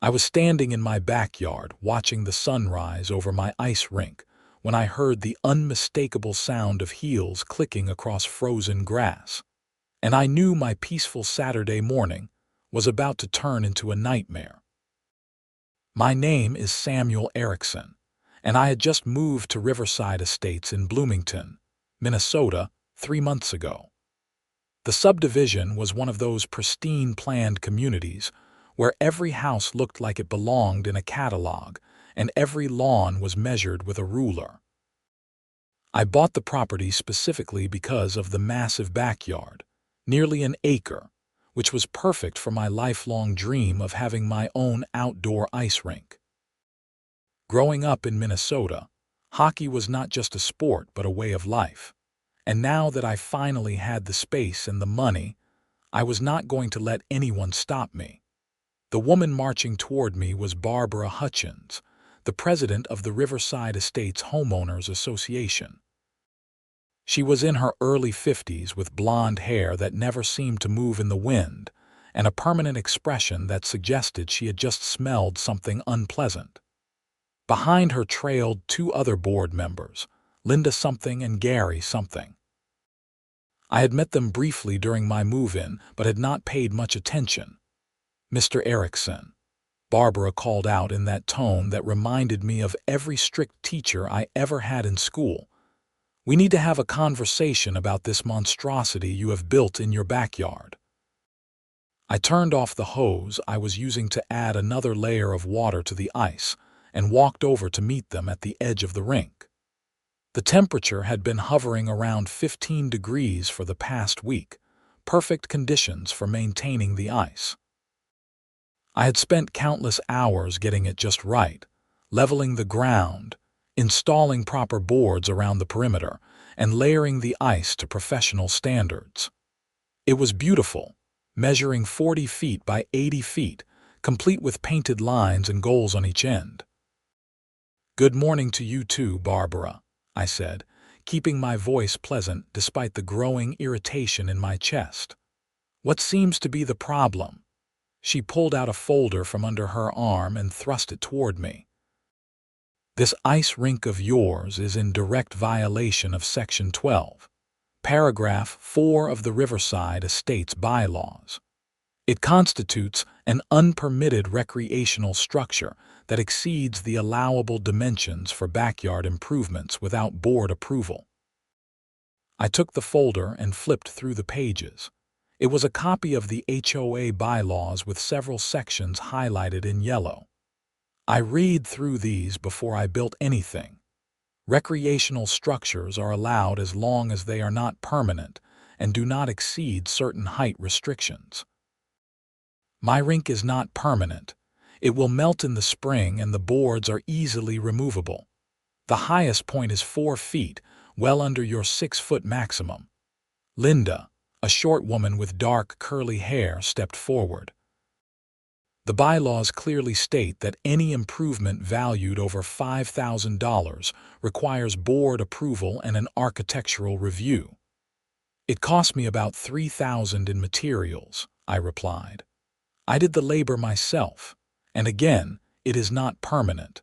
I was standing in my backyard watching the sun rise over my ice rink when I heard the unmistakable sound of heels clicking across frozen grass, and I knew my peaceful Saturday morning was about to turn into a nightmare. My name is Samuel Erikson, and I had just moved to Riverside Estates in Bloomington, Minnesota, 3 months ago. The subdivision was one of those pristine planned communities where every house looked like it belonged in a catalog and every lawn was measured with a ruler. I bought the property specifically because of the massive backyard, nearly an acre, which was perfect for my lifelong dream of having my own outdoor ice rink. Growing up in Minnesota, hockey was not just a sport but a way of life, and now that I finally had the space and the money, I was not going to let anyone stop me. The woman marching toward me was Barbara Hutchins, the president of the Riverside Estates Homeowners Association. She was in her early 50s with blonde hair that never seemed to move in the wind and a permanent expression that suggested she had just smelled something unpleasant. Behind her trailed 2 other board members, Linda something and Gary something. I had met them briefly during my move-in but had not paid much attention. "Mr. Erikson," Barbara called out in that tone that reminded me of every strict teacher I ever had in school. "We need to have a conversation about this monstrosity you have built in your backyard." I turned off the hose I was using to add another layer of water to the ice and walked over to meet them at the edge of the rink. The temperature had been hovering around 15 degrees for the past week, perfect conditions for maintaining the ice. I had spent countless hours getting it just right, leveling the ground, installing proper boards around the perimeter, and layering the ice to professional standards. It was beautiful, measuring 40 feet by 80 feet, complete with painted lines and goals on each end. "Good morning to you too, Barbara," I said, keeping my voice pleasant despite the growing irritation in my chest. "What seems to be the problem?" She pulled out a folder from under her arm and thrust it toward me. "This ice rink of yours is in direct violation of Section 12, Paragraph 4 of the Riverside Estates Bylaws. It constitutes an unpermitted recreational structure that exceeds the allowable dimensions for backyard improvements without board approval." I took the folder and flipped through the pages. It was a copy of the HOA bylaws with several sections highlighted in yellow. I read through these before I built anything. Recreational structures are allowed as long as they are not permanent and do not exceed certain height restrictions. My rink is not permanent. It will melt in the spring and the boards are easily removable. The highest point is 4 feet, well under your 6-foot maximum. Linda, a short woman with dark curly hair, stepped forward. "The bylaws clearly state that any improvement valued over $5,000 requires board approval and an architectural review." "It cost me about $3,000 in materials," I replied. "I did the labor myself, and again, it is not permanent.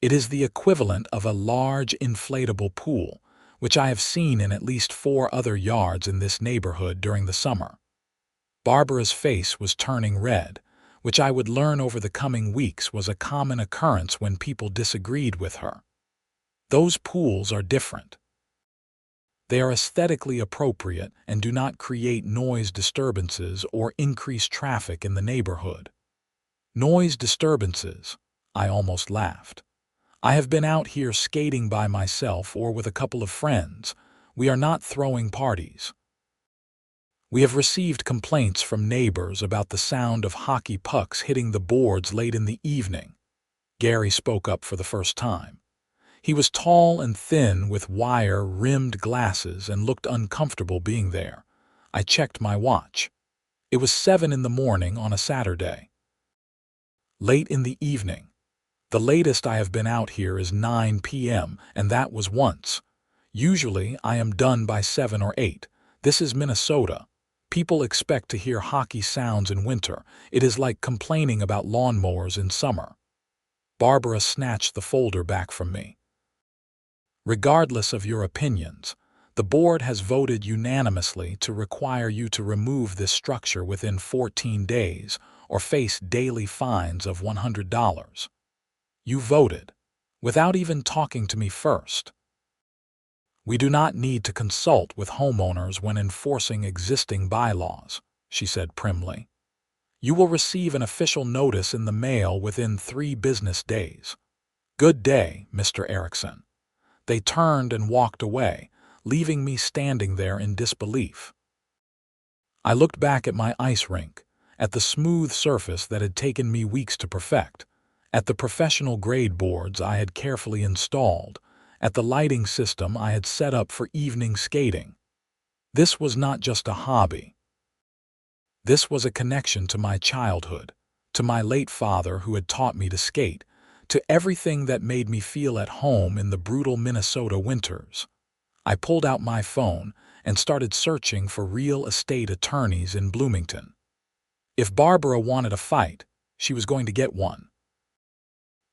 It is the equivalent of a large inflatable pool, which I have seen in at least 4 other yards in this neighborhood during the summer." Barbara's face was turning red, which I would learn over the coming weeks was a common occurrence when people disagreed with her. "Those pools are different. They are aesthetically appropriate and do not create noise disturbances or increase traffic in the neighborhood." "Noise disturbances," I almost laughed. "I have been out here skating by myself or with a couple of friends. We are not throwing parties." "We have received complaints from neighbors about the sound of hockey pucks hitting the boards late in the evening." Gary spoke up for the first time. He was tall and thin with wire-rimmed glasses and looked uncomfortable being there. I checked my watch. It was 7 in the morning on a Saturday. "Late in the evening. The latest I have been out here is 9 p.m., and that was once. Usually I am done by 7 or 8. This is Minnesota. People expect to hear hockey sounds in winter. It is like complaining about lawnmowers in summer. Barbara snatched the folder back from me. Regardless of your opinions, the board has voted unanimously to require you to remove this structure within 14 days or face daily fines of $100. You voted, without even talking to me first. We do not need to consult with homeowners when enforcing existing bylaws, she said primly. You will receive an official notice in the mail within 3 business days. Good day, Mr. Erikson. They turned and walked away, leaving me standing there in disbelief. I looked back at my ice rink, at the smooth surface that had taken me weeks to perfect, at the professional grade boards I had carefully installed, at the lighting system I had set up for evening skating. This was not just a hobby. This was a connection to my childhood, to my late father who had taught me to skate, to everything that made me feel at home in the brutal Minnesota winters. I pulled out my phone and started searching for real estate attorneys in Bloomington. If Barbara wanted a fight, she was going to get one.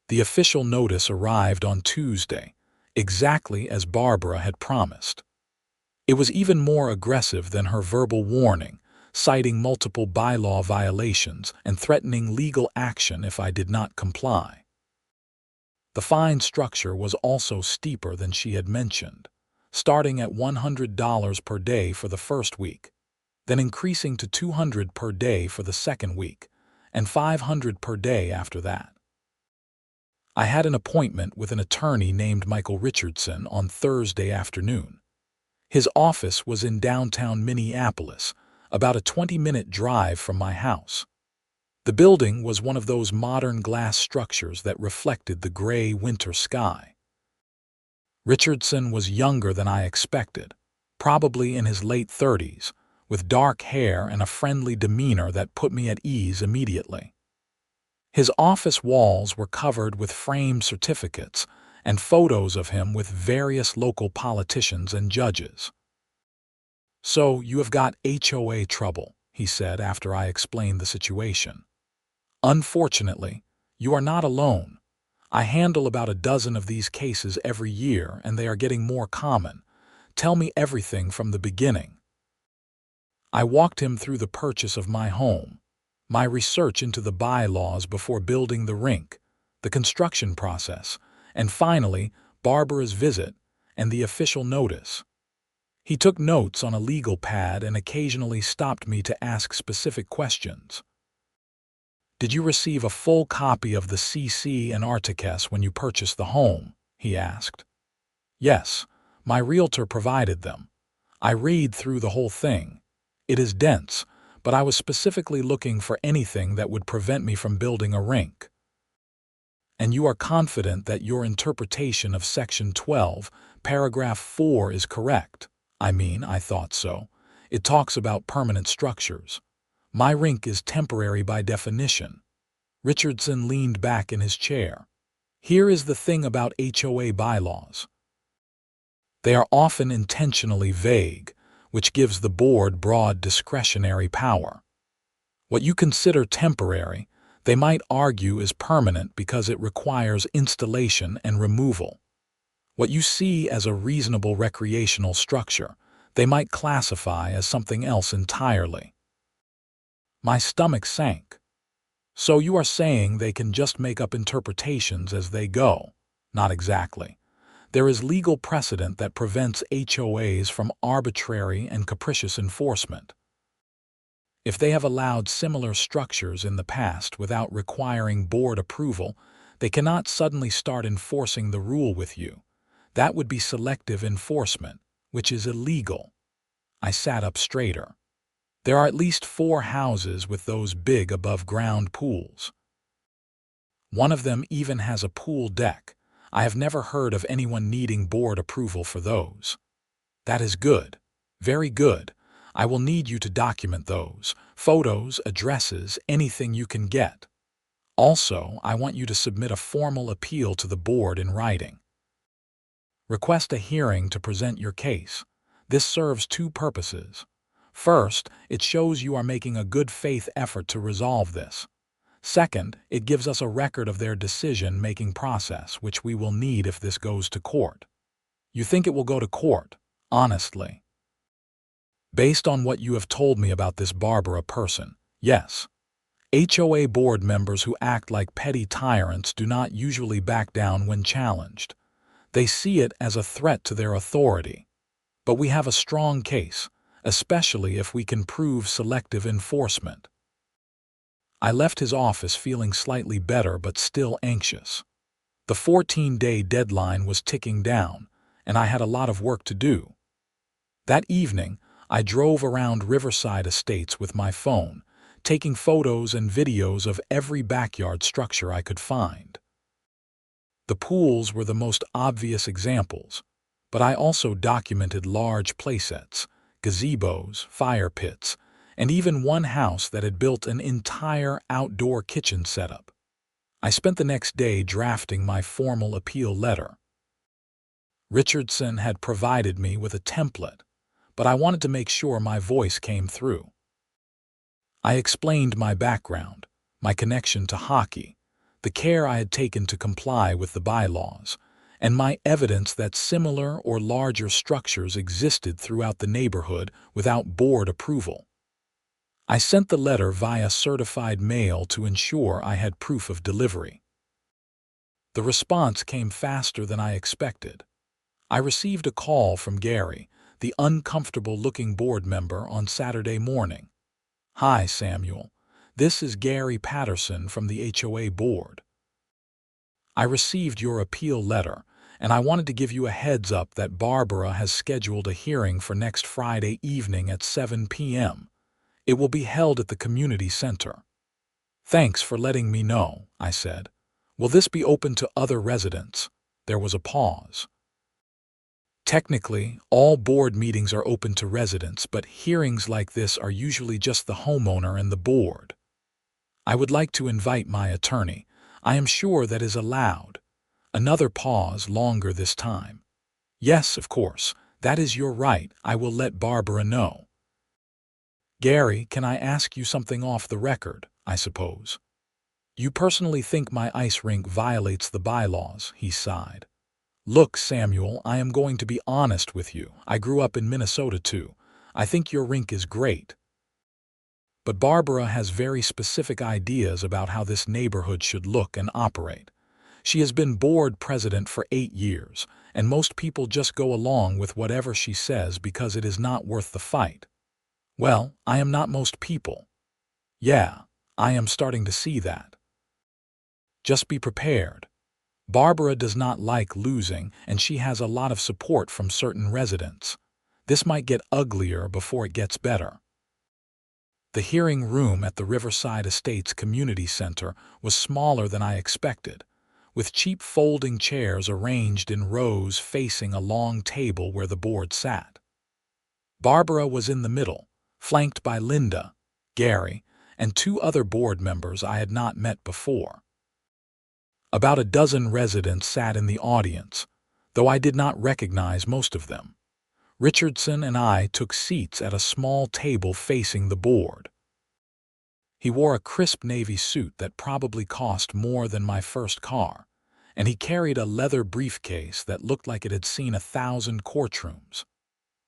The official notice arrived on Tuesday, exactly as Barbara had promised. It was even more aggressive than her verbal warning, citing multiple bylaw violations and threatening legal action if I did not comply. The fine structure was also steeper than she had mentioned, starting at $100 per day for the first week, then increasing to $200 per day for the second week, and $500 per day after that. I had an appointment with an attorney named Michael Richardson on Thursday afternoon. His office was in downtown Minneapolis, about a 20-minute drive from my house. The building was one of those modern glass structures that reflected the gray winter sky. Richardson was younger than I expected, probably in his late 30s, with dark hair and a friendly demeanor that put me at ease immediately. His office walls were covered with framed certificates and photos of him with various local politicians and judges. "So you have got HOA trouble," he said after I explained the situation. "Unfortunately, you are not alone. I handle about a dozen of these cases every year, and they are getting more common. Tell me everything from the beginning." I walked him through the purchase of my home, my research into the bylaws before building the rink, the construction process, and finally, Barbara's visit and the official notice. He took notes on a legal pad and occasionally stopped me to ask specific questions. "Did you receive a full copy of the CC and Articus when you purchased the home?" he asked. "Yes, my realtor provided them. I read through the whole thing. It is dense, but I was specifically looking for anything that would prevent me from building a rink." "And you are confident that your interpretation of Section 12, Paragraph 4 is correct?" I thought so. It talks about permanent structures. My rink is temporary by definition. Richardson leaned back in his chair. "Here is the thing about HOA bylaws. They are often intentionally vague, which gives the board broad discretionary power. What you consider temporary, they might argue is permanent because it requires installation and removal. What you see as a reasonable recreational structure, they might classify as something else entirely." My stomach sank. "So you are saying they can just make up interpretations as they go?" "Not exactly. There is legal precedent that prevents HOAs from arbitrary and capricious enforcement. If they have allowed similar structures in the past without requiring board approval, they cannot suddenly start enforcing the rule with you. That would be selective enforcement, which is illegal." I sat up straighter. "There are at least 4 houses with those big above-ground pools. One of them even has a pool deck. I have never heard of anyone needing board approval for those." "That is good. Very good. I will need you to document those. Photos, addresses, anything you can get. Also, I want you to submit a formal appeal to the board in writing. Request a hearing to present your case. This serves 2 purposes. First, it shows you are making a good faith effort to resolve this. Second, it gives us a record of their decision-making process, which we will need if this goes to court. You think it will go to court, honestly? Based on what you have told me about this Barbara person, yes. HOA board members who act like petty tyrants do not usually back down when challenged. They see it as a threat to their authority. But we have a strong case, especially if we can prove selective enforcement. I left his office feeling slightly better but still anxious. The 14-day deadline was ticking down, and I had a lot of work to do. That evening, I drove around Riverside Estates with my phone, taking photos and videos of every backyard structure I could find. The pools were the most obvious examples, but I also documented large playsets, gazebos, fire pits, and even one house that had built an entire outdoor kitchen setup. I spent the next day drafting my formal appeal letter. Richardson had provided me with a template, but I wanted to make sure my voice came through. I explained my background, my connection to hockey, the care I had taken to comply with the bylaws, and my evidence that similar or larger structures existed throughout the neighborhood without board approval. I sent the letter via certified mail to ensure I had proof of delivery. The response came faster than I expected. I received a call from Gary, the uncomfortable-looking board member, on Saturday morning. "Hi, Samuel. This is Gary Patterson from the HOA board. I received your appeal letter, and I wanted to give you a heads up that Barbara has scheduled a hearing for next Friday evening at 7 p.m. It will be held at the community center." "Thanks for letting me know," I said. "Will this be open to other residents?" There was a pause. "Technically, all board meetings are open to residents, but hearings like this are usually just the homeowner and the board. I would like to invite my attorney. I am sure that is allowed." Another pause, longer this time. "Yes, of course. That is your right. I will let Barbara know." "Gary, can I ask you something off the record, I suppose? You personally think my ice rink violates the bylaws?" he sighed. "Look, Samuel, I am going to be honest with you. I grew up in Minnesota too. I think your rink is great. But Barbara has very specific ideas about how this neighborhood should look and operate. She has been board president for 8 years, and most people just go along with whatever she says because it is not worth the fight. Well, I am not most people. Yeah, I am starting to see that. Just be prepared. Barbara does not like losing, and she has a lot of support from certain residents. This might get uglier before it gets better." The hearing room at the Riverside Estates Community Center was smaller than I expected, with cheap folding chairs arranged in rows facing a long table where the board sat. Barbara was in the middle, flanked by Linda, Gary, and 2 other board members I had not met before. About a dozen residents sat in the audience, though I did not recognize most of them. Richardson and I took seats at a small table facing the board. He wore a crisp navy suit that probably cost more than my first car, and he carried a leather briefcase that looked like it had seen 1,000 courtrooms.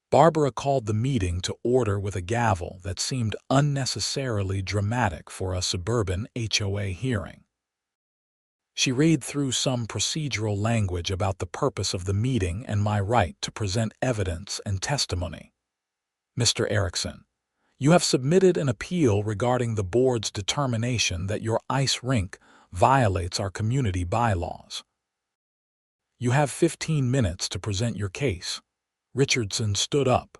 Barbara called the meeting to order with a gavel that seemed unnecessarily dramatic for a suburban HOA hearing. She read through some procedural language about the purpose of the meeting and my right to present evidence and testimony. "Mr. Erikson, you have submitted an appeal regarding the board's determination that your ice rink violates our community bylaws. You have 15 minutes to present your case." Richardson stood up.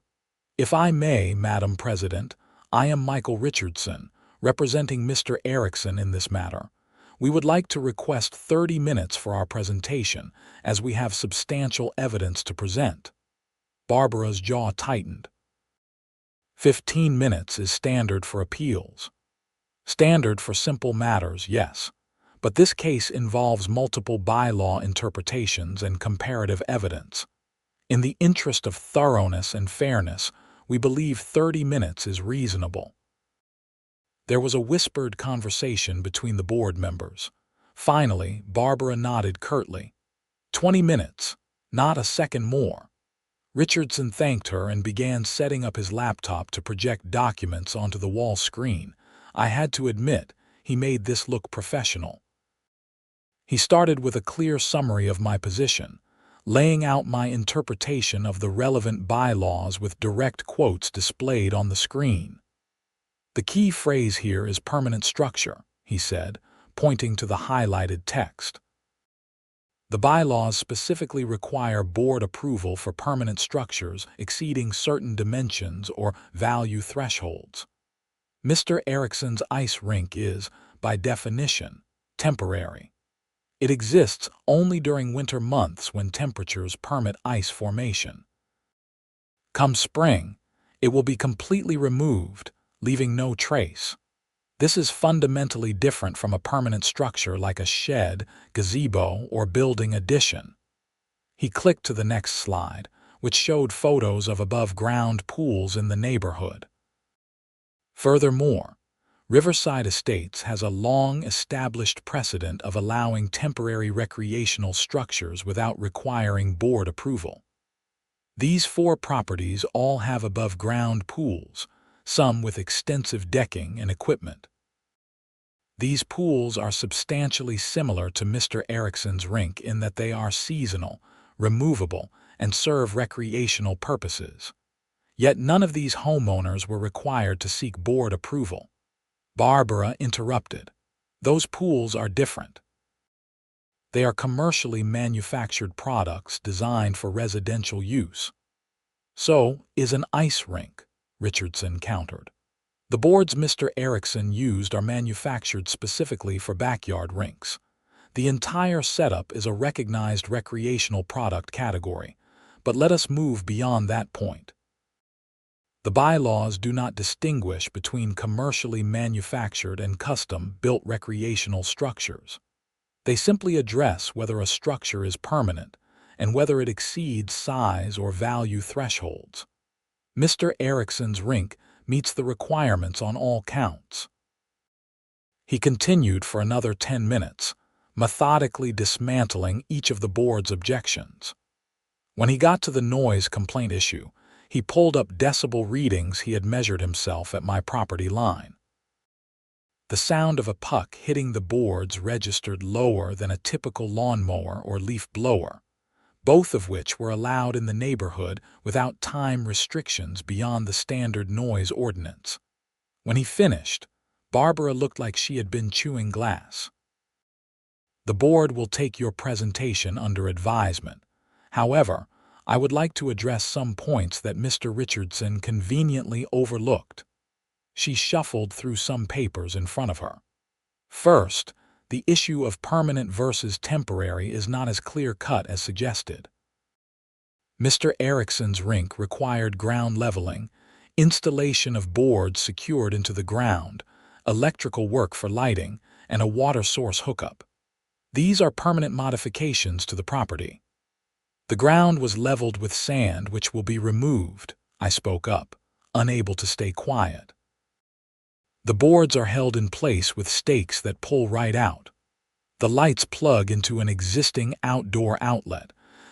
"If I may, Madam President, I am Michael Richardson, representing Mr. Erikson in this matter. We would like to request 30 minutes for our presentation, as we have substantial evidence to present." Barbara's jaw tightened. 15 minutes is standard for appeals. Standard for simple matters, yes. But this case involves multiple bylaw interpretations and comparative evidence. In the interest of thoroughness and fairness, We believe 30 minutes is reasonable." There was a whispered conversation between the board members. Finally, Barbara nodded curtly. 20 minutes, not a second more." Richardson thanked her and began setting up his laptop to project documents onto the wall screen. I had to admit, he made this look professional. He started with a clear summary of my position, laying out my interpretation of the relevant bylaws with direct quotes displayed on the screen. "The key phrase here is permanent structure," he said, pointing to the highlighted text. "The bylaws specifically require board approval for permanent structures exceeding certain dimensions or value thresholds. Mr. Erikson's ice rink is, by definition, temporary. It exists only during winter months when temperatures permit ice formation. Come spring, it will be completely removed, leaving no trace. This is fundamentally different from a permanent structure like a shed, gazebo, or building addition." He clicked to the next slide, which showed photos of above-ground pools in the neighborhood. Furthermore, Riverside Estates has a long-established precedent of allowing temporary recreational structures without requiring board approval. These 4 properties all have above-ground pools, some with extensive decking and equipment. These pools are substantially similar to Mr. Erikson's rink in that they are seasonal, removable, and serve recreational purposes. Yet none of these homeowners were required to seek board approval. Barbara interrupted. "Those pools are different. They are commercially manufactured products designed for residential use." "So is an ice rink," Richardson countered. "The boards Mr. Erikson used are manufactured specifically for backyard rinks. The entire setup is a recognized recreational product category, but let us move beyond that point. The bylaws do not distinguish between commercially manufactured and custom-built recreational structures. They simply address whether a structure is permanent and whether it exceeds size or value thresholds. Mr. Erikson's rink meets the requirements on all counts." He continued for another 10 minutes, methodically dismantling each of the board's objections. When he got to the noise complaint issue, he pulled up decibel readings he had measured himself at my property line. The sound of a puck hitting the boards registered lower than a typical lawnmower or leaf blower, both of which were allowed in the neighborhood without time restrictions beyond the standard noise ordinance. When he finished, Barbara looked like she had been chewing glass. "The board will take your presentation under advisement. However, I would like to address some points that Mr. Richardson conveniently overlooked." She shuffled through some papers in front of her. "First, the issue of permanent versus temporary is not as clear-cut as suggested. Mr. Erikson's rink required ground leveling, installation of boards secured into the ground, electrical work for lighting, and a water source hookup. These are permanent modifications to the property. The ground was leveled with sand which will be removed," I spoke up, unable to stay quiet. "The boards are held in place with stakes that pull right out. The lights plug into an existing outdoor outlet.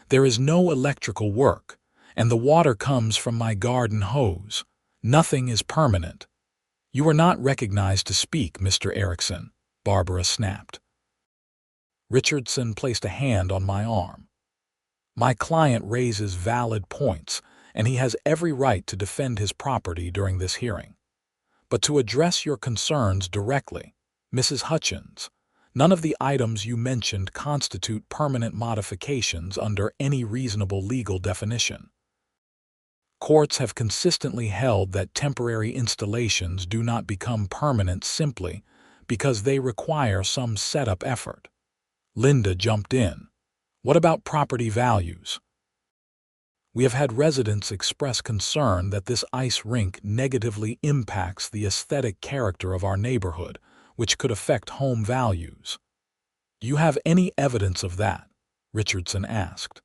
There is no electrical work, and the water comes from my garden hose. Nothing is permanent." "You are not recognized to speak, Mr. Erikson," Barbara snapped. Richardson placed a hand on my arm. "My client raises valid points, and he has every right to defend his property during this hearing. But to address your concerns directly, Mrs. Hutchins, none of the items you mentioned constitute permanent modifications under any reasonable legal definition. Courts have consistently held that temporary installations do not become permanent simply because they require some setup effort." Linda jumped in. "What about property values?" "We have had residents express concern that this ice rink negatively impacts the aesthetic character of our neighborhood, which could affect home values." "Do you have any evidence of that?" Richardson asked.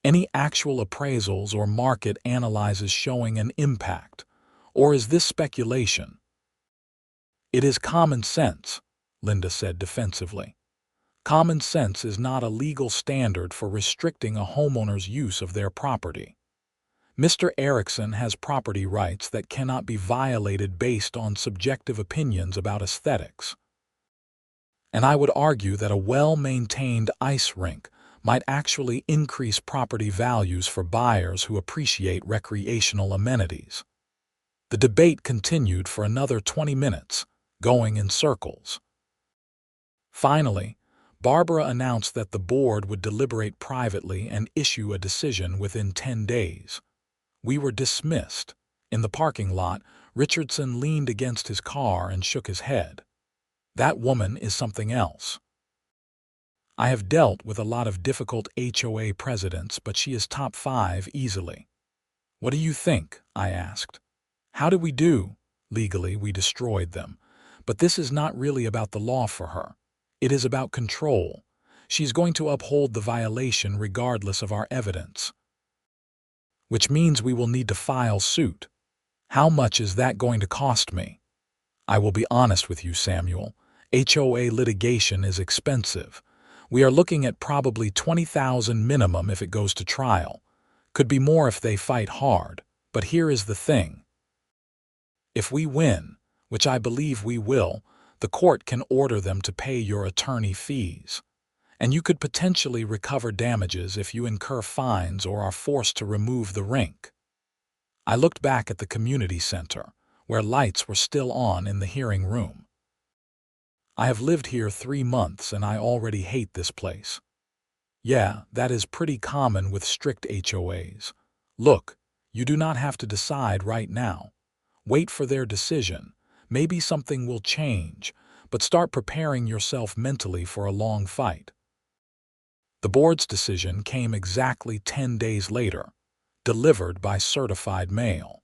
Any actual appraisals or market analyses showing an impact? Or is this speculation? It is common sense, Linda said defensively. Common sense is not a legal standard for restricting a homeowner's use of their property. Mr. Erikson has property rights that cannot be violated based on subjective opinions about aesthetics. And I would argue that a well-maintained ice rink might actually increase property values for buyers who appreciate recreational amenities. The debate continued for another 20 minutes, going in circles. Finally, Barbara announced that the board would deliberate privately and issue a decision within 10 days. We were dismissed. In the parking lot, Richardson leaned against his car and shook his head. That woman is something else. I have dealt with a lot of difficult HOA presidents, but she is top 5 easily. What do you think? I asked. How did we do? Legally, we destroyed them. But this is not really about the law for her. It is about control. She's going to uphold the violation regardless of our evidence. Which means we will need to file suit. How much is that going to cost me? I will be honest with you, Samuel. HOA litigation is expensive. We are looking at probably $20,000 minimum if it goes to trial. Could be more if they fight hard. But here is the thing. If we win, which I believe we will, the court can order them to pay your attorney fees. And you could potentially recover damages if you incur fines or are forced to remove the rink. I looked back at the community center, where lights were still on in the hearing room. I have lived here 3 months and I already hate this place. Yeah, that is pretty common with strict HOAs. Look, you do not have to decide right now. Wait for their decision. Maybe something will change, but start preparing yourself mentally for a long fight. The board's decision came exactly 10 days later, delivered by certified mail.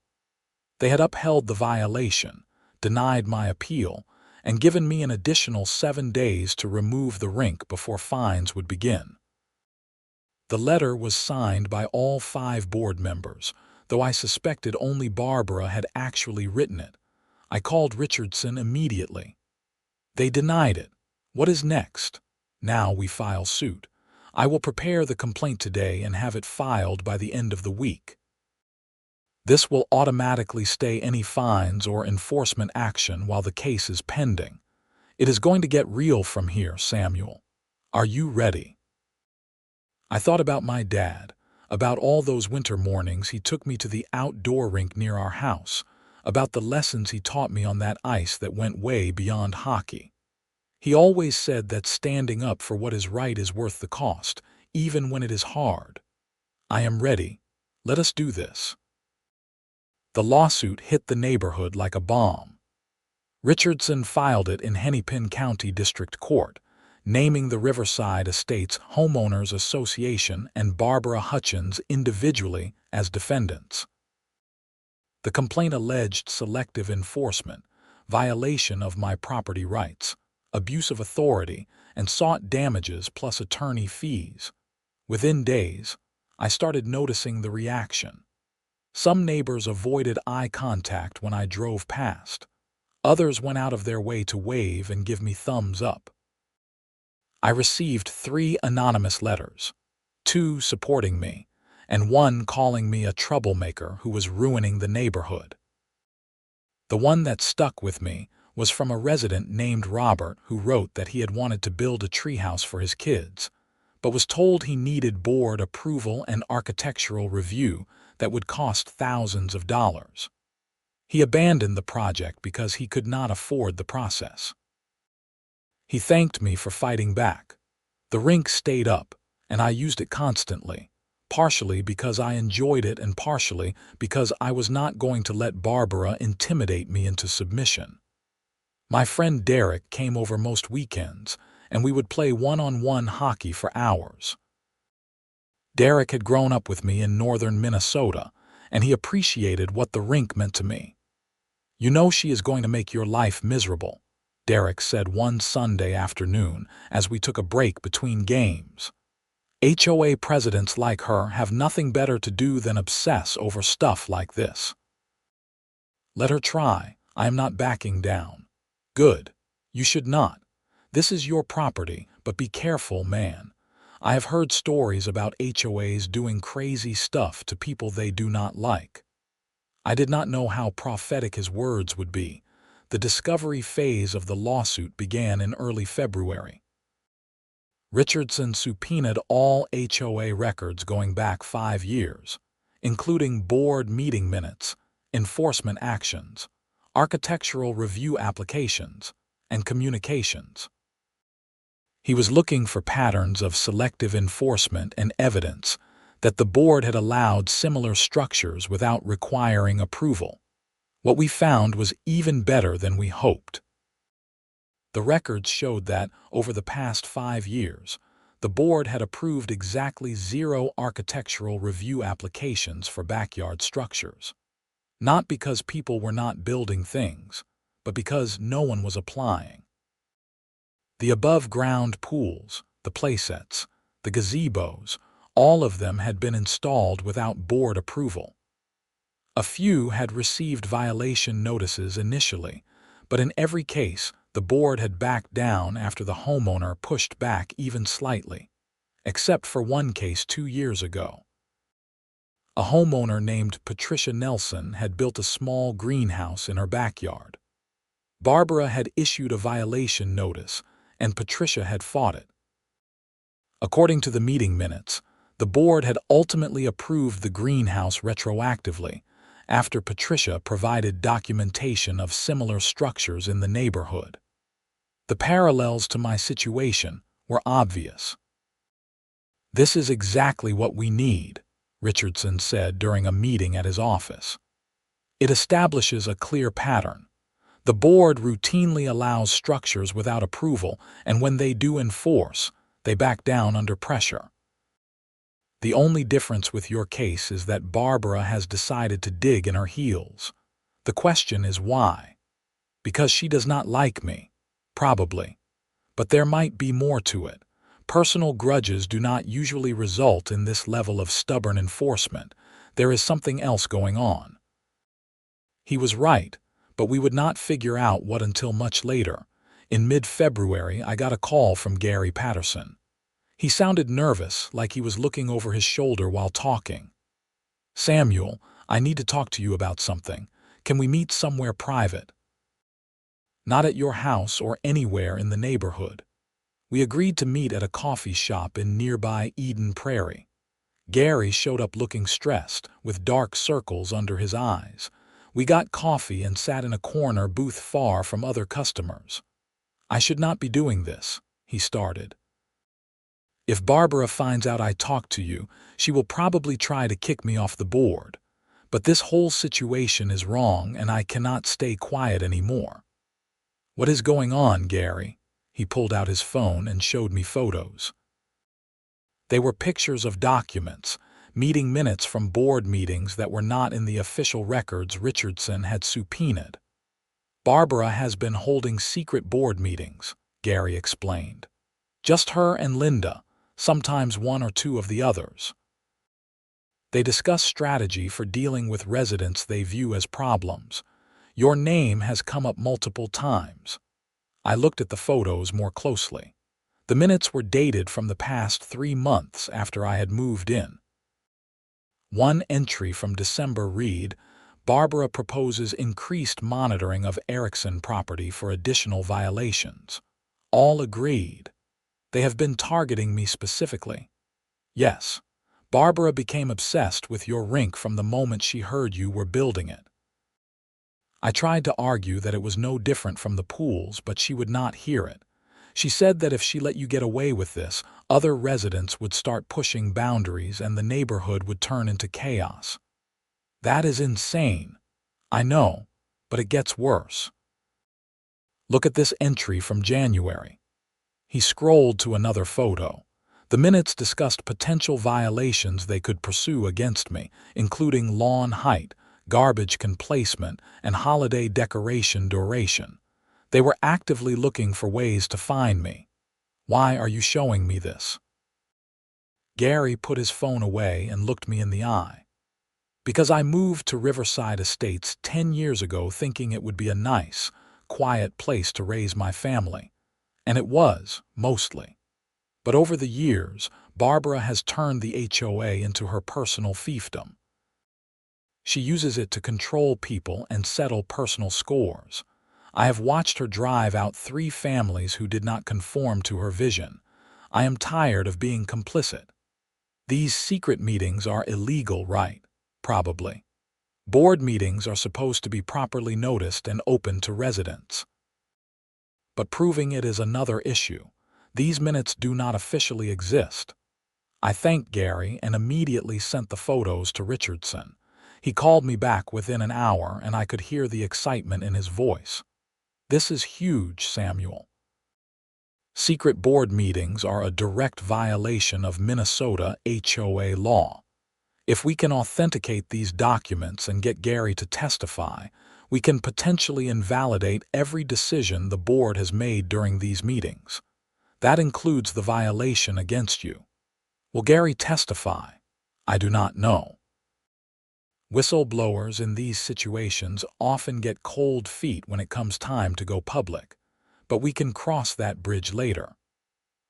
They had upheld the violation, denied my appeal, and given me an additional 7 days to remove the rink before fines would begin. The letter was signed by all 5 board members, though I suspected only Barbara had actually written it. I called Richardson immediately. They denied it. What is next? Now we file suit. I will prepare the complaint today and have it filed by the end of the week. This will automatically stay any fines or enforcement action while the case is pending. It is going to get real from here, Samuel. Are you ready? I thought about my dad, about all those winter mornings he took me to the outdoor rink near our house, about the lessons he taught me on that ice that went way beyond hockey. He always said that standing up for what is right is worth the cost, even when it is hard. I am ready. Let us do this. The lawsuit hit the neighborhood like a bomb. Richardson filed it in Hennepin County District Court, naming the Riverside Estates Homeowners Association and Barbara Hutchins individually as defendants. The complaint alleged selective enforcement, violation of my property rights, abuse of authority, and sought damages plus attorney fees. Within days, I started noticing the reaction. Some neighbors avoided eye contact when I drove past. Others went out of their way to wave and give me thumbs up. I received 3 anonymous letters, 2 supporting me, and 1 calling me a troublemaker who was ruining the neighborhood. The one that stuck with me was from a resident named Robert who wrote that he had wanted to build a treehouse for his kids, but was told he needed board approval and architectural review that would cost thousands of dollars. He abandoned the project because he could not afford the process. He thanked me for fighting back. The rink stayed up, and I used it constantly, partially because I enjoyed it and partially because I was not going to let Barbara intimidate me into submission. My friend Derek came over most weekends, and we would play one-on-one hockey for hours. Derek had grown up with me in northern Minnesota, and he appreciated what the rink meant to me. "You know she is going to make your life miserable," Derek said one Sunday afternoon as we took a break between games. HOA presidents like her have nothing better to do than obsess over stuff like this. Let her try. I am not backing down. Good. You should not. This is your property, but be careful, man. I have heard stories about HOAs doing crazy stuff to people they do not like. I did not know how prophetic his words would be. The discovery phase of the lawsuit began in early February. Richardson subpoenaed all HOA records going back 5 years, including board meeting minutes, enforcement actions, architectural review applications, and communications. He was looking for patterns of selective enforcement and evidence that the board had allowed similar structures without requiring approval. What we found was even better than we hoped. The records showed that, over the past 5 years, the board had approved exactly 0 architectural review applications for backyard structures. Not because people were not building things, but because no one was applying. The above-ground pools, the playsets, the gazebos, all of them had been installed without board approval. A few had received violation notices initially, but in every case, the board had backed down after the homeowner pushed back even slightly, except for one case 2 years ago. A homeowner named Patricia Nelson had built a small greenhouse in her backyard. Barbara had issued a violation notice, and Patricia had fought it. According to the meeting minutes, the board had ultimately approved the greenhouse retroactively after Patricia provided documentation of similar structures in the neighborhood. The parallels to my situation were obvious. "This is exactly what we need," Richardson said during a meeting at his office. "It establishes a clear pattern. The board routinely allows structures without approval, and when they do enforce, they back down under pressure. The only difference with your case is that Barbara has decided to dig in her heels. The question is why? Because she does not like me? Probably. But there might be more to it. Personal grudges do not usually result in this level of stubborn enforcement. There is something else going on." He was right, but we would not figure out what until much later. In mid-February, I got a call from Gary Patterson. He sounded nervous, like he was looking over his shoulder while talking. "Samuel, I need to talk to you about something. Can we meet somewhere private?" "Not at your house or anywhere in the neighborhood." We agreed to meet at a coffee shop in nearby Eden Prairie. Gary showed up looking stressed, with dark circles under his eyes. We got coffee and sat in a corner booth far from other customers. "I should not be doing this," he started. "If Barbara finds out I talked to you, she will probably try to kick me off the board. But this whole situation is wrong and I cannot stay quiet anymore." "What is going on, Gary?" He pulled out his phone and showed me photos. They were pictures of documents, meeting minutes from board meetings that were not in the official records Richardson had subpoenaed. "Barbara has been holding secret board meetings," Gary explained. "Just her and Linda, sometimes 1 or 2 of the others. They discuss strategy for dealing with residents they view as problems. Your name has come up multiple times." I looked at the photos more closely. The minutes were dated from the past 3 months after I had moved in. One entry from December read, "Barbara proposes increased monitoring of Erikson property for additional violations." All agreed. They have been targeting me specifically. "Yes, Barbara became obsessed with your rink from the moment she heard you were building it." I tried to argue that it was no different from the pools, but she would not hear it. She said that if she let you get away with this, other residents would start pushing boundaries and the neighborhood would turn into chaos. "That is insane." "I know, but it gets worse. Look at this entry from January." He scrolled to another photo. The minutes discussed potential violations they could pursue against me, including lawn height, garbage placement, and holiday decoration duration. They were actively looking for ways to find me. "Why are you showing me this?" Gary put his phone away and looked me in the eye. Because I moved to Riverside Estates 10 years ago thinking it would be a nice, quiet place to raise my family. And it was, mostly. But over the years, Barbara has turned the HOA into her personal fiefdom. She uses it to control people and settle personal scores. I have watched her drive out 3 families who did not conform to her vision. I am tired of being complicit. These secret meetings are illegal, right? Probably. Board meetings are supposed to be properly noticed and open to residents. But proving it is another issue. These minutes do not officially exist. I thanked Gary and immediately sent the photos to Richardson. He called me back within an hour and I could hear the excitement in his voice. This is huge, Samuel. Secret board meetings are a direct violation of Minnesota HOA law. If we can authenticate these documents and get Gary to testify, we can potentially invalidate every decision the board has made during these meetings. That includes the violation against you. Will Gary testify? I do not know. Whistleblowers in these situations often get cold feet when it comes time to go public, but we can cross that bridge later.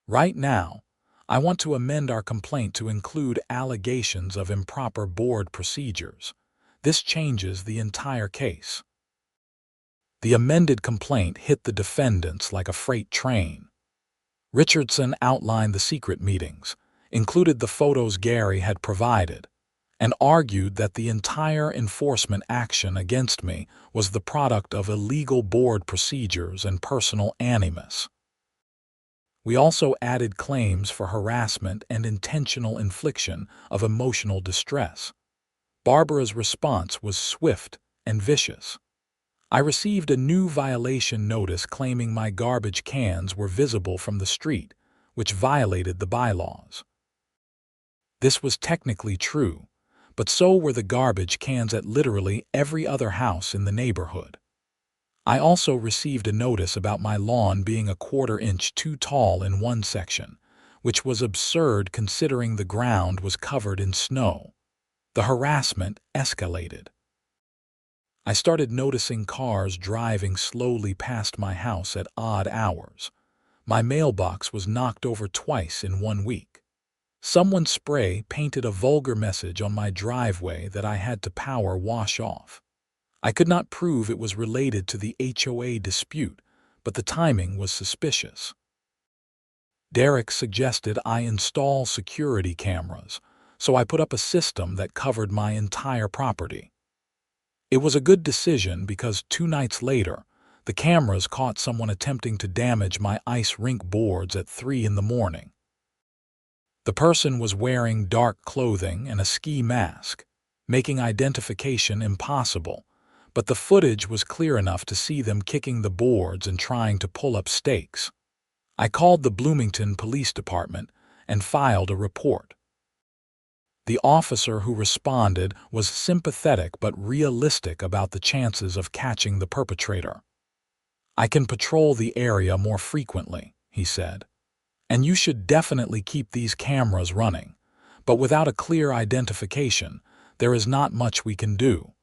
Right now, I want to amend our complaint to include allegations of improper board procedures. This changes the entire case. The amended complaint hit the defendants like a freight train. Richardson outlined the secret meetings, included the photos Gary had provided, and argued that the entire enforcement action against me was the product of illegal board procedures and personal animus. We also added claims for harassment and intentional infliction of emotional distress. Barbara's response was swift and vicious. I received a new violation notice claiming my garbage cans were visible from the street, which violated the bylaws. This was technically true, but so were the garbage cans at literally every other house in the neighborhood. I also received a notice about my lawn being a 1/4 inch too tall in one section, which was absurd considering the ground was covered in snow. The harassment escalated. I started noticing cars driving slowly past my house at odd hours. My mailbox was knocked over twice in 1 week. Someone spray painted a vulgar message on my driveway that I had to power wash off. I could not prove it was related to the HOA dispute, but the timing was suspicious. Derek suggested I install security cameras, so I put up a system that covered my entire property. It was a good decision because 2 nights later, the cameras caught someone attempting to damage my ice rink boards at 3 in the morning. The person was wearing dark clothing and a ski mask, making identification impossible, but the footage was clear enough to see them kicking the boards and trying to pull up stakes. I called the Bloomington Police Department and filed a report. The officer who responded was sympathetic but realistic about the chances of catching the perpetrator. I can patrol the area more frequently, he said, and you should definitely keep these cameras running, but without a clear identification, there is not much we can do.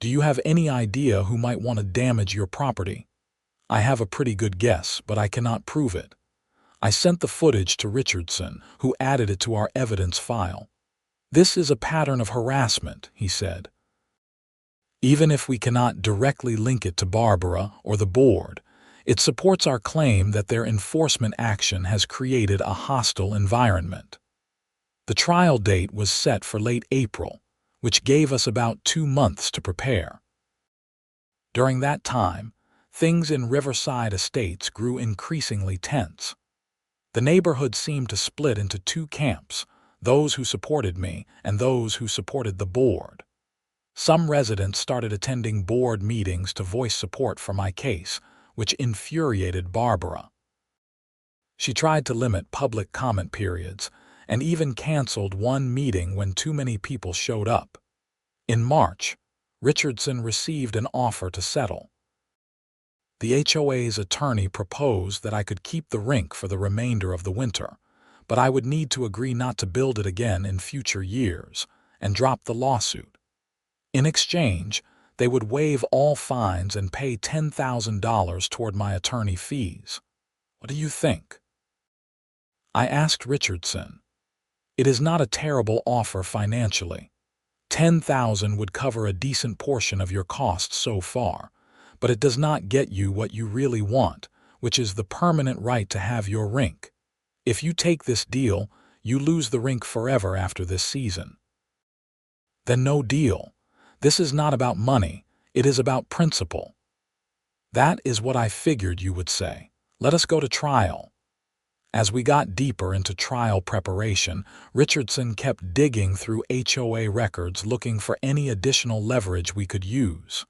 Do you have any idea who might want to damage your property? I have a pretty good guess, but I cannot prove it. I sent the footage to Richardson, who added it to our evidence file. This is a pattern of harassment, he said. Even if we cannot directly link it to Barbara or the board, it supports our claim that their enforcement action has created a hostile environment. The trial date was set for late April, which gave us about 2 months to prepare. During that time, things in Riverside Estates grew increasingly tense. The neighborhood seemed to split into 2 camps, those who supported me and those who supported the board. Some residents started attending board meetings to voice support for my case, which infuriated Barbara. She tried to limit public comment periods and even canceled one meeting when too many people showed up. In March, Richardson received an offer to settle. The HOA's attorney proposed that I could keep the rink for the remainder of the winter, but I would need to agree not to build it again in future years and drop the lawsuit. In exchange, they would waive all fines and pay $10,000 toward my attorney fees. What do you think? I asked Richardson. It is not a terrible offer financially. $10,000 would cover a decent portion of your costs so far, but it does not get you what you really want, which is the permanent right to have your rink. If you take this deal, you lose the rink forever after this season. Then no deal. This is not about money, it is about principle. That is what I figured you would say. Let us go to trial. As we got deeper into trial preparation, Richardson kept digging through HOA records looking for any additional leverage we could use.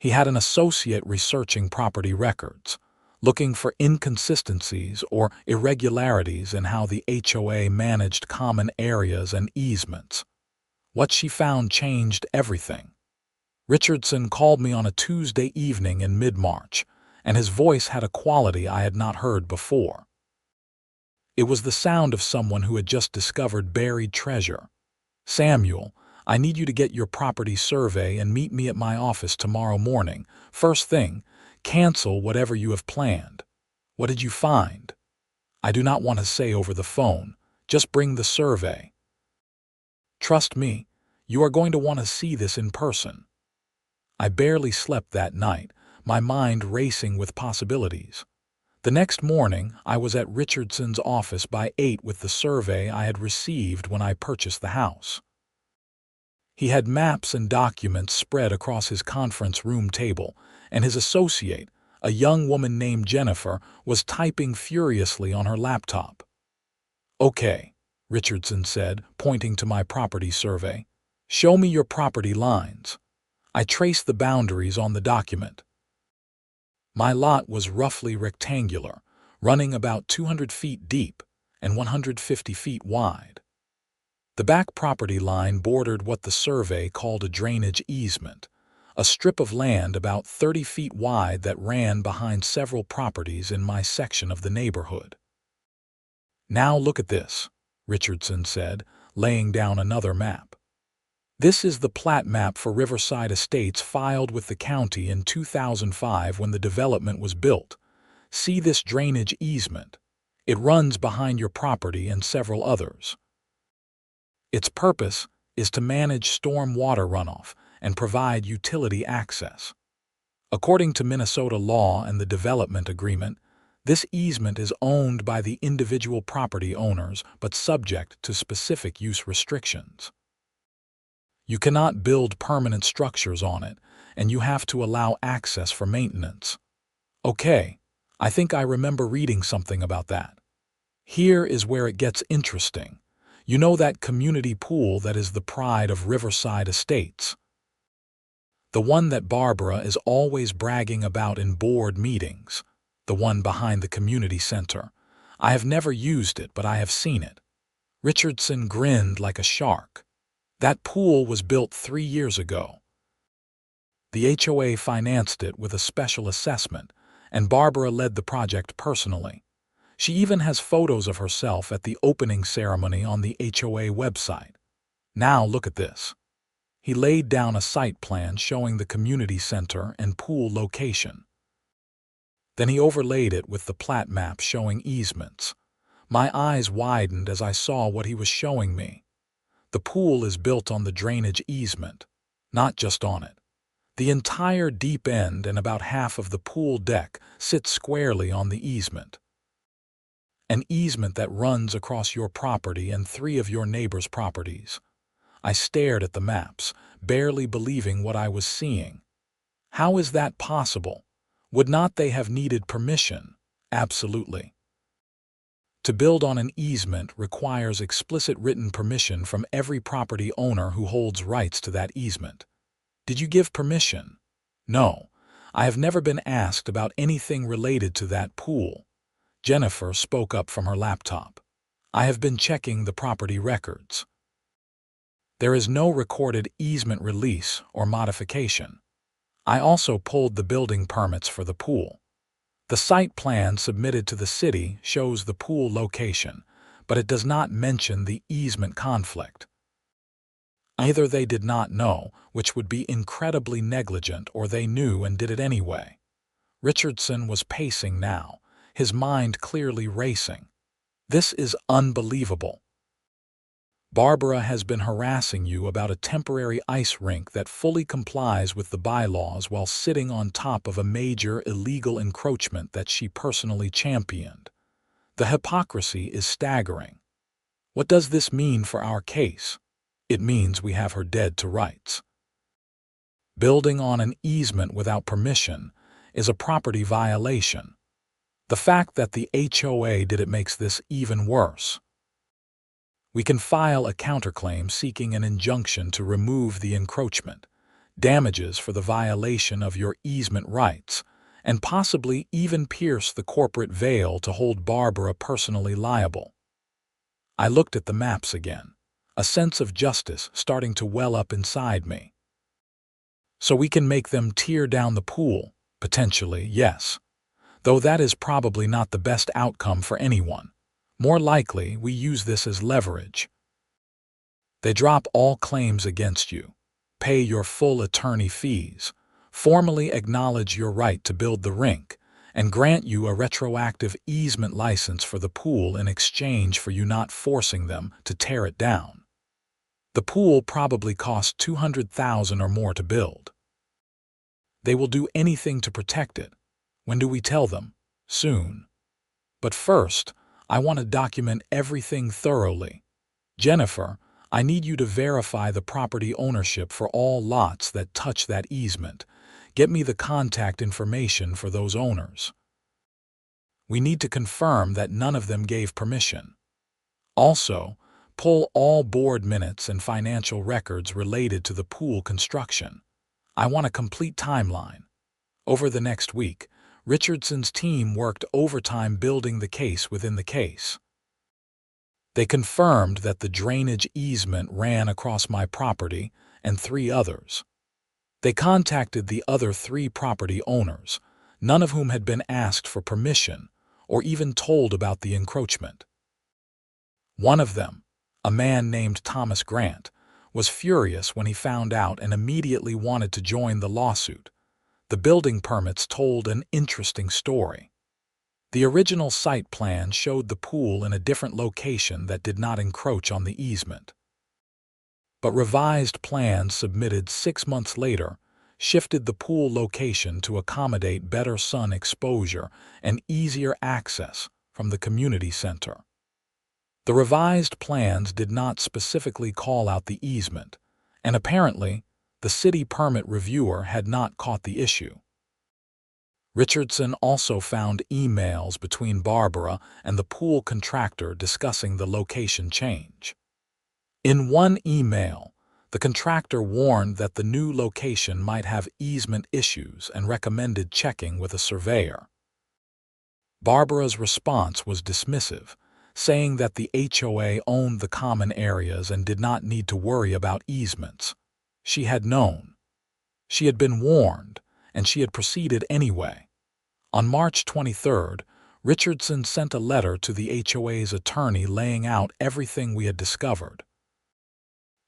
He had an associate researching property records, looking for inconsistencies or irregularities in how the HOA managed common areas and easements. What she found changed everything. Richardson called me on a Tuesday evening in mid-March, and his voice had a quality I had not heard before. It was the sound of someone who had just discovered buried treasure. "Samuel, I need you to get your property survey and meet me at my office tomorrow morning. First thing, cancel whatever you have planned." "What did you find?" "I do not want to say over the phone. Just bring the survey." "Trust me, you are going to want to see this in person." I barely slept that night, my mind racing with possibilities. The next morning, I was at Richardson's office by 8 with the survey I had received when I purchased the house. He had maps and documents spread across his conference room table, and his associate, a young woman named Jennifer, was typing furiously on her laptop. "Okay," Richardson said, pointing to my property survey. "Show me your property lines." I traced the boundaries on the document. My lot was roughly rectangular, running about 200 feet deep and 150 feet wide. The back property line bordered what the survey called a drainage easement, a strip of land about 30 feet wide that ran behind several properties in my section of the neighborhood. "Now look at this," Richardson said, laying down another map. "This is the plat map for Riverside Estates filed with the county in 2005 when the development was built. See this drainage easement. It runs behind your property and several others. Its purpose is to manage storm water runoff and provide utility access. According to Minnesota law and the development agreement, this easement is owned by the individual property owners but subject to specific use restrictions. You cannot build permanent structures on it, and you have to allow access for maintenance." "Okay, I think I remember reading something about that. Here is where it gets interesting. You know that community pool that is the pride of Riverside Estates? The one that Barbara is always bragging about in board meetings, the one behind the community center. I have never used it, but I have seen it." Richardson grinned like a shark. "That pool was built 3 years ago. The HOA financed it with a special assessment, and Barbara led the project personally. She even has photos of herself at the opening ceremony on the HOA website. Now look at this." He laid down a site plan showing the community center and pool location. Then he overlaid it with the plat map showing easements. My eyes widened as I saw what he was showing me. The pool is built on the drainage easement, not just on it. The entire deep end and about half of the pool deck sits squarely on the easement. An easement that runs across your property and 3 of your neighbors' properties. I stared at the maps, barely believing what I was seeing. How is that possible? Would not they have needed permission? Absolutely. To build on an easement requires explicit written permission from every property owner who holds rights to that easement. Did you give permission? No, I have never been asked about anything related to that pool. Jennifer spoke up from her laptop. I have been checking the property records. There is no recorded easement release or modification. I also pulled the building permits for the pool. The site plan submitted to the city shows the pool location, but it does not mention the easement conflict. Either they did not know, which would be incredibly negligent, or they knew and did it anyway. Richardson was pacing now, his mind clearly racing. This is unbelievable. Barbara has been harassing you about a temporary ice rink that fully complies with the bylaws while sitting on top of a major illegal encroachment that she personally championed. The hypocrisy is staggering. What does this mean for our case? It means we have her dead to rights. Building on an easement without permission is a property violation. The fact that the HOA did it makes this even worse. We can file a counterclaim seeking an injunction to remove the encroachment, damages for the violation of your easement rights, and possibly even pierce the corporate veil to hold Barbara personally liable. I looked at the maps again, a sense of justice starting to well up inside me. So we can make them tear down the pool, potentially, yes. Though that is probably not the best outcome for anyone. More likely, we use this as leverage. They drop all claims against you, pay your full attorney fees, formally acknowledge your right to build the rink, and grant you a retroactive easement license for the pool in exchange for you not forcing them to tear it down. The pool probably cost $200,000 or more to build. They will do anything to protect it. When do we tell them? Soon. But first, I want to document everything thoroughly. Jennifer, I need you to verify the property ownership for all lots that touch that easement. Get me the contact information for those owners. We need to confirm that none of them gave permission. Also, pull all board minutes and financial records related to the pool construction. I want a complete timeline. Over the next week, Richardson's team worked overtime building the case within the case. They confirmed that the drainage easement ran across my property and 3 others. They contacted the other 3 property owners, none of whom had been asked for permission or even told about the encroachment. One of them, a man named Thomas Grant, was furious when he found out and immediately wanted to join the lawsuit. The building permits told an interesting story. The original site plan showed the pool in a different location that did not encroach on the easement. But revised plans submitted 6 months later shifted the pool location to accommodate better sun exposure and easier access from the community center. The revised plans did not specifically call out the easement, and apparently, the city permit reviewer had not caught the issue. Richardson also found emails between Barbara and the pool contractor discussing the location change. In one email, the contractor warned that the new location might have easement issues and recommended checking with a surveyor. Barbara's response was dismissive, saying that the HOA owned the common areas and did not need to worry about easements. She had known. She had been warned, and she had proceeded anyway. On March 23rd, Richardson sent a letter to the HOA's attorney laying out everything we had discovered.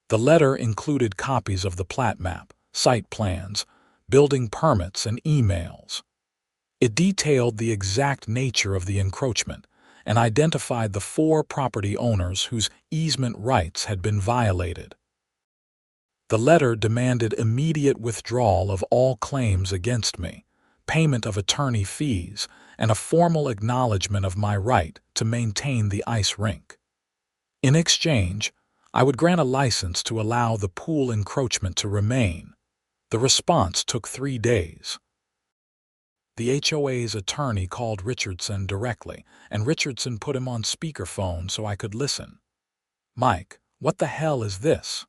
The letter included copies of the plat map, site plans, building permits, and emails. It detailed the exact nature of the encroachment and identified the 4 property owners whose easement rights had been violated. The letter demanded immediate withdrawal of all claims against me, payment of attorney fees, and a formal acknowledgement of my right to maintain the ice rink. In exchange, I would grant a license to allow the pool encroachment to remain. The response took 3 days. The HOA's attorney called Richardson directly, and Richardson put him on speakerphone so I could listen. "Mike, what the hell is this?"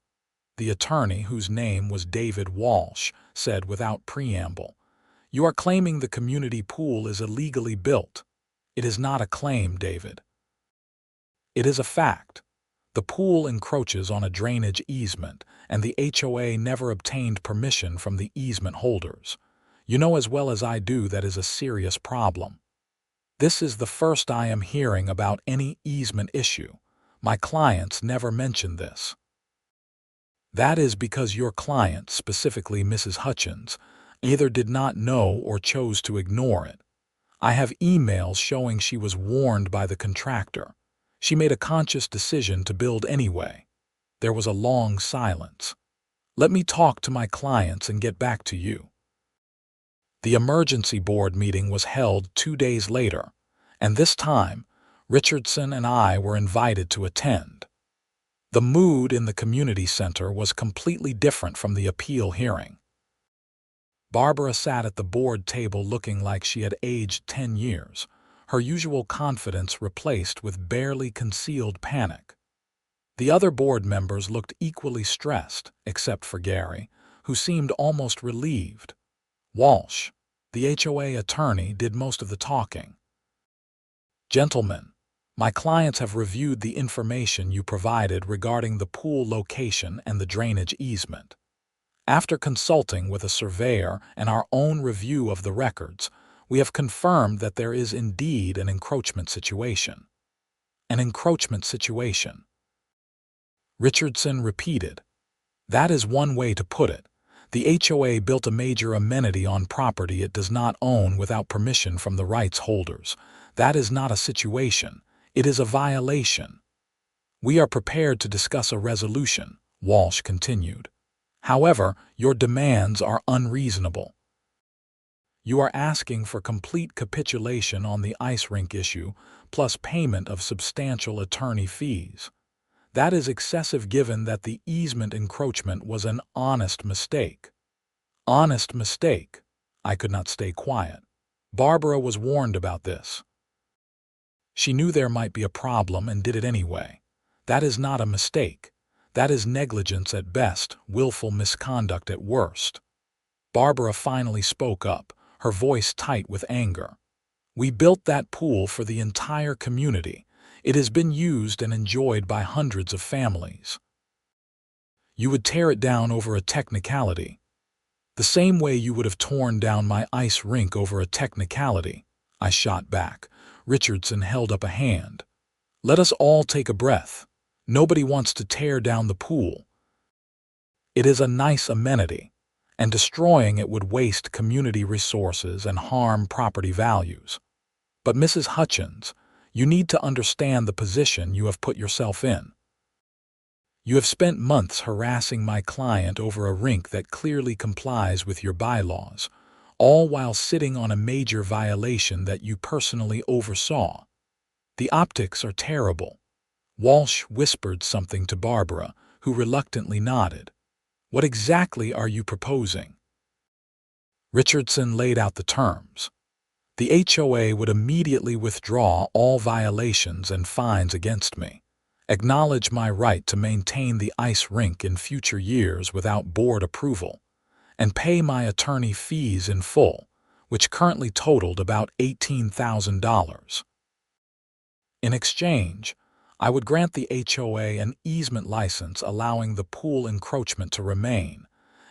The attorney, whose name was David Walsh, said without preamble. "You are claiming the community pool is illegally built. It is not a claim, David. It is a fact. The pool encroaches on a drainage easement, and the HOA never obtained permission from the easement holders. You know as well as I do that is a serious problem. This is the first I am hearing about any easement issue. My clients never mention this. That is because your client, specifically Mrs. Hutchins, either did not know or chose to ignore it. I have emails showing she was warned by the contractor. She made a conscious decision to build anyway. There was a long silence. Let me talk to my clients and get back to you. The emergency board meeting was held 2 days later, and this time, Richardson and I were invited to attend. The mood in the community center was completely different from the appeal hearing. Barbara sat at the board table looking like she had aged 10 years, her usual confidence replaced with barely concealed panic. The other board members looked equally stressed, except for Gary, who seemed almost relieved. Walsh, the HOA attorney, did most of the talking. Gentlemen, my clients have reviewed the information you provided regarding the pool location and the drainage easement. After consulting with a surveyor and our own review of the records, we have confirmed that there is indeed an encroachment situation. An encroachment situation. Richardson repeated. That is one way to put it. The HOA built a major amenity on property it does not own without permission from the rights holders. That is not a situation. It is a violation. We are prepared to discuss a resolution, Walsh continued. However, your demands are unreasonable. You are asking for complete capitulation on the ice rink issue, plus payment of substantial attorney fees. That is excessive given that the easement encroachment was an honest mistake. Honest mistake. I could not stay quiet. Barbara was warned about this. She knew there might be a problem and did it anyway. That is not a mistake. That is negligence at best, willful misconduct at worst. Barbara finally spoke up, her voice tight with anger. We built that pool for the entire community. It has been used and enjoyed by hundreds of families. You would tear it down over a technicality. The same way you would have torn down my ice rink over a technicality. I shot back. Richardson held up a hand. Let us all take a breath. Nobody wants to tear down the pool. It is a nice amenity, and destroying it would waste community resources and harm property values. But Mrs. Hutchins, you need to understand the position you have put yourself in. You have spent months harassing my client over a rink that clearly complies with your bylaws, all while sitting on a major violation that you personally oversaw. The optics are terrible. Walsh whispered something to Barbara, who reluctantly nodded. What exactly are you proposing? Richardson laid out the terms. The HOA would immediately withdraw all violations and fines against me, acknowledge my right to maintain the ice rink in future years without board approval, and pay my attorney fees in full, which currently totaled about $18,000. In exchange, I would grant the HOA an easement license allowing the pool encroachment to remain,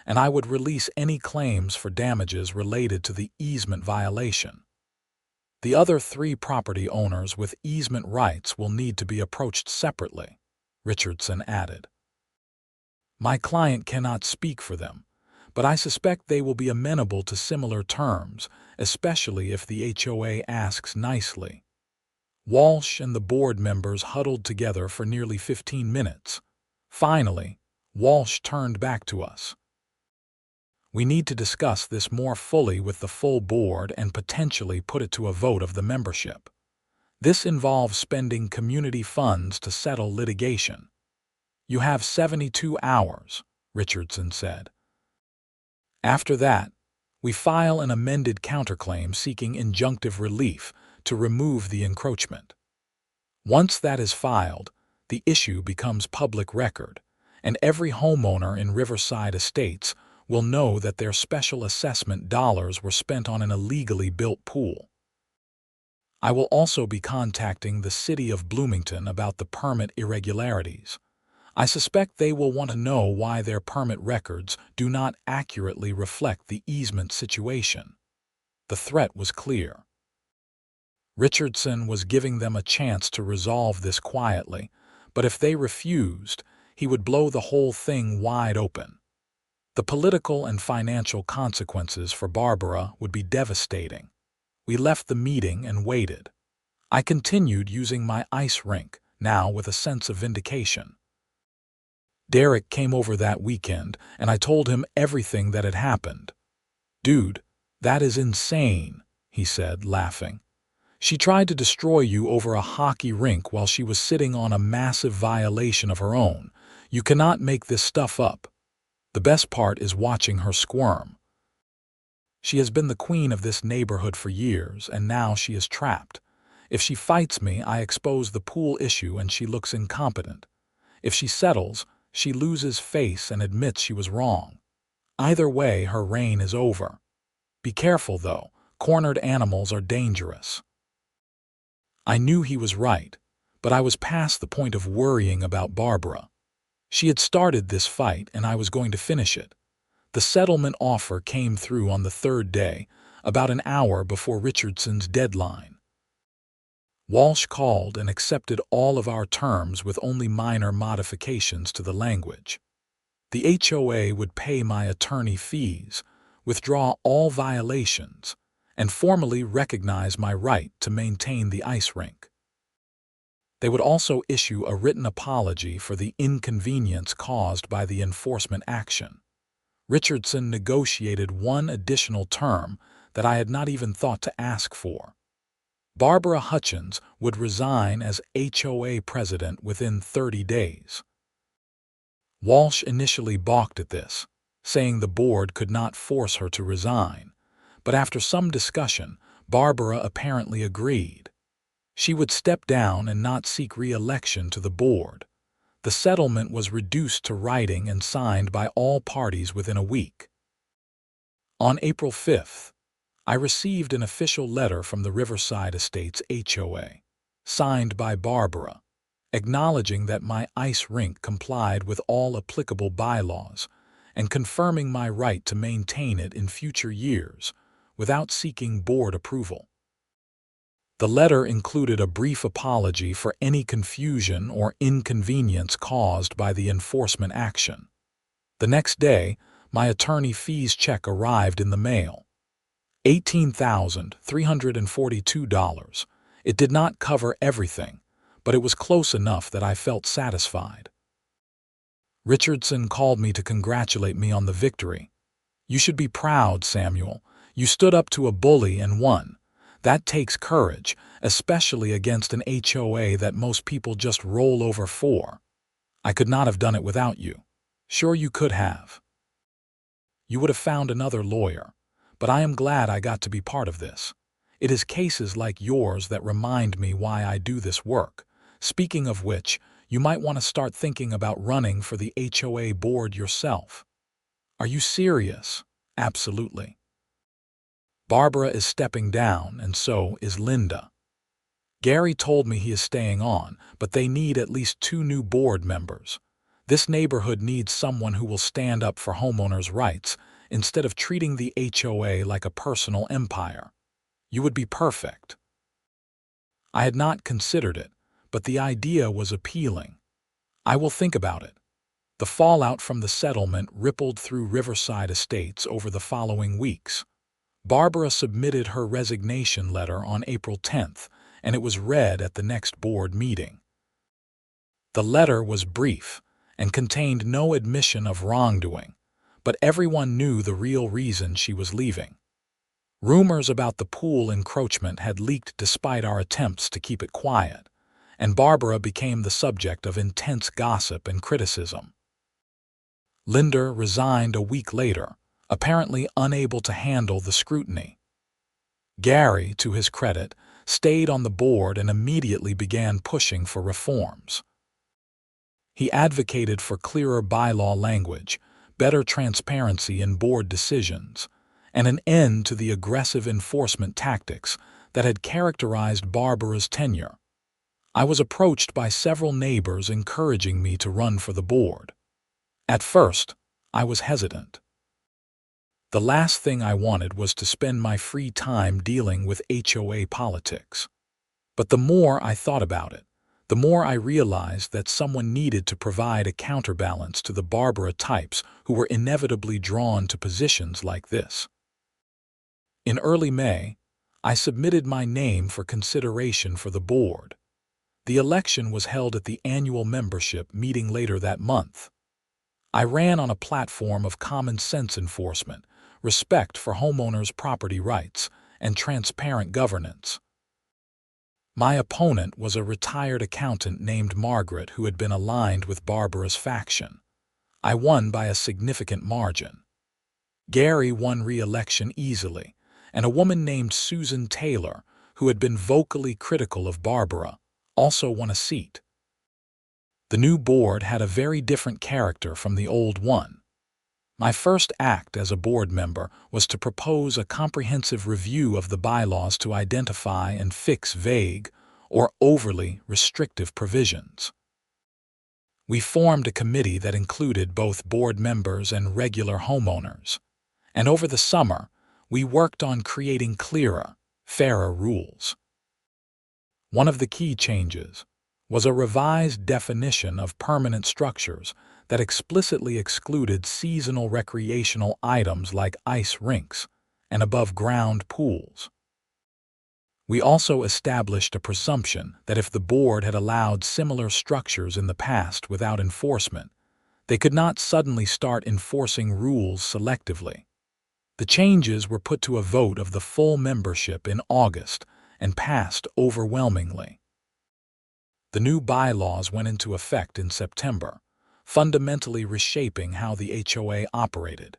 and I would release any claims for damages related to the easement violation. The other 3 property owners with easement rights will need to be approached separately, Richardson added. My client cannot speak for them, but I suspect they will be amenable to similar terms, especially if the HOA asks nicely. Walsh and the board members huddled together for nearly 15 minutes. Finally, Walsh turned back to us. We need to discuss this more fully with the full board and potentially put it to a vote of the membership. This involves spending community funds to settle litigation. You have 72 hours, Richardson said. After that, we file an amended counterclaim seeking injunctive relief to remove the encroachment. Once that is filed, the issue becomes public record, and every homeowner in Riverside Estates will know that their special assessment dollars were spent on an illegally built pool. I will also be contacting the City of Bloomington about the permit irregularities. I suspect they will want to know why their permit records do not accurately reflect the easement situation. The threat was clear. Richardson was giving them a chance to resolve this quietly, but if they refused, he would blow the whole thing wide open. The political and financial consequences for Barbara would be devastating. We left the meeting and waited. I continued using my ice rink, now with a sense of vindication. Derek came over that weekend, and I told him everything that had happened. "Dude, that is insane," he said, laughing. "She tried to destroy you over a hockey rink while she was sitting on a massive violation of her own. You cannot make this stuff up. The best part is watching her squirm. She has been the queen of this neighborhood for years, and now she is trapped. If she fights me, I expose the pool issue and she looks incompetent. If she settles, she loses face and admits she was wrong. Either way, her reign is over. Be careful, though. Cornered animals are dangerous." I knew he was right, but I was past the point of worrying about Barbara. She had started this fight, and I was going to finish it. The settlement offer came through on the third day, about an hour before Richardson's deadline. Walsh called and accepted all of our terms with only minor modifications to the language. The HOA would pay my attorney fees, withdraw all violations, and formally recognize my right to maintain the ice rink. They would also issue a written apology for the inconvenience caused by the enforcement action. Richardson negotiated one additional term that I had not even thought to ask for. Barbara Hutchins would resign as HOA president within 30 days. Walsh initially balked at this, saying the board could not force her to resign, but after some discussion, Barbara apparently agreed. She would step down and not seek re-election to the board. The settlement was reduced to writing and signed by all parties within a week. On April 5th, I received an official letter from the Riverside Estates HOA, signed by Barbara, acknowledging that my ice rink complied with all applicable bylaws and confirming my right to maintain it in future years without seeking board approval. The letter included a brief apology for any confusion or inconvenience caused by the enforcement action. The next day, my attorney fees check arrived in the mail. $18,342. It did not cover everything, but it was close enough that I felt satisfied. Richardson called me to congratulate me on the victory. "You should be proud, Samuel. You stood up to a bully and won. That takes courage, especially against an HOA that most people just roll over for. I could not have done it without you." "Sure you could have. You would have found another lawyer, but I am glad I got to be part of this. It is cases like yours that remind me why I do this work. Speaking of which, you might want to start thinking about running for the HOA board yourself." "Are you serious?" "Absolutely. Barbara is stepping down, and so is Linda. Gary told me he is staying on, but they need at least 2 new board members. This neighborhood needs someone who will stand up for homeowners' rights instead of treating the HOA like a personal empire. You would be perfect." I had not considered it, but the idea was appealing. "I will think about it." The fallout from the settlement rippled through Riverside Estates over the following weeks. Barbara submitted her resignation letter on April 10th, and it was read at the next board meeting. The letter was brief and contained no admission of wrongdoing, but everyone knew the real reason she was leaving. Rumors about the pool encroachment had leaked despite our attempts to keep it quiet, and Barbara became the subject of intense gossip and criticism. Linda resigned a week later, apparently unable to handle the scrutiny. Gary, to his credit, stayed on the board and immediately began pushing for reforms. He advocated for clearer bylaw language, better transparency in board decisions, and an end to the aggressive enforcement tactics that had characterized Barbara's tenure. I was approached by several neighbors encouraging me to run for the board. At first, I was hesitant. The last thing I wanted was to spend my free time dealing with HOA politics. But the more I thought about it, the more I realized that someone needed to provide a counterbalance to the Barbara types who were inevitably drawn to positions like this. In early May, I submitted my name for consideration for the board. The election was held at the annual membership meeting later that month. I ran on a platform of common sense enforcement, respect for homeowners' property rights, and transparent governance. My opponent was a retired accountant named Margaret who had been aligned with Barbara's faction. I won by a significant margin. Gary won re-election easily, and a woman named Susan Taylor, who had been vocally critical of Barbara, also won a seat. The new board had a very different character from the old one. My first act as a board member was to propose a comprehensive review of the bylaws to identify and fix vague or overly restrictive provisions. We formed a committee that included both board members and regular homeowners, and over the summer, we worked on creating clearer, fairer rules. One of the key changes was a revised definition of permanent structures that explicitly excluded seasonal recreational items like ice rinks and above-ground pools. We also established a presumption that if the board had allowed similar structures in the past without enforcement, they could not suddenly start enforcing rules selectively. The changes were put to a vote of the full membership in August and passed overwhelmingly. The new bylaws went into effect in September, fundamentally reshaping how the HOA operated.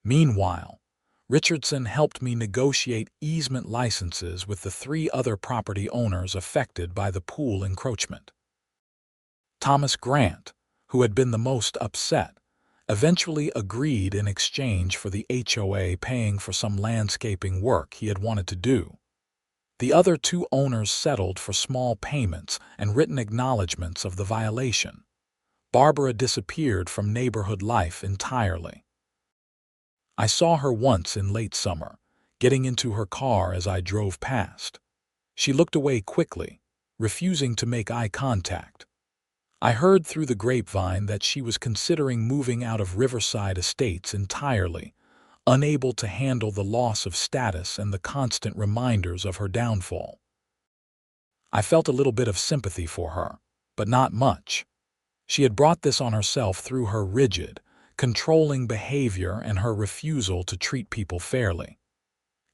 Meanwhile, Richardson helped me negotiate easement licenses with the 3 other property owners affected by the pool encroachment. Thomas Grant, who had been the most upset, eventually agreed in exchange for the HOA paying for some landscaping work he had wanted to do. The other 2 owners settled for small payments and written acknowledgments of the violation. Barbara disappeared from neighborhood life entirely. I saw her once in late summer, getting into her car as I drove past. She looked away quickly, refusing to make eye contact. I heard through the grapevine that she was considering moving out of Riverside Estates entirely, unable to handle the loss of status and the constant reminders of her downfall. I felt a little bit of sympathy for her, but not much. She had brought this on herself through her rigid, controlling behavior and her refusal to treat people fairly.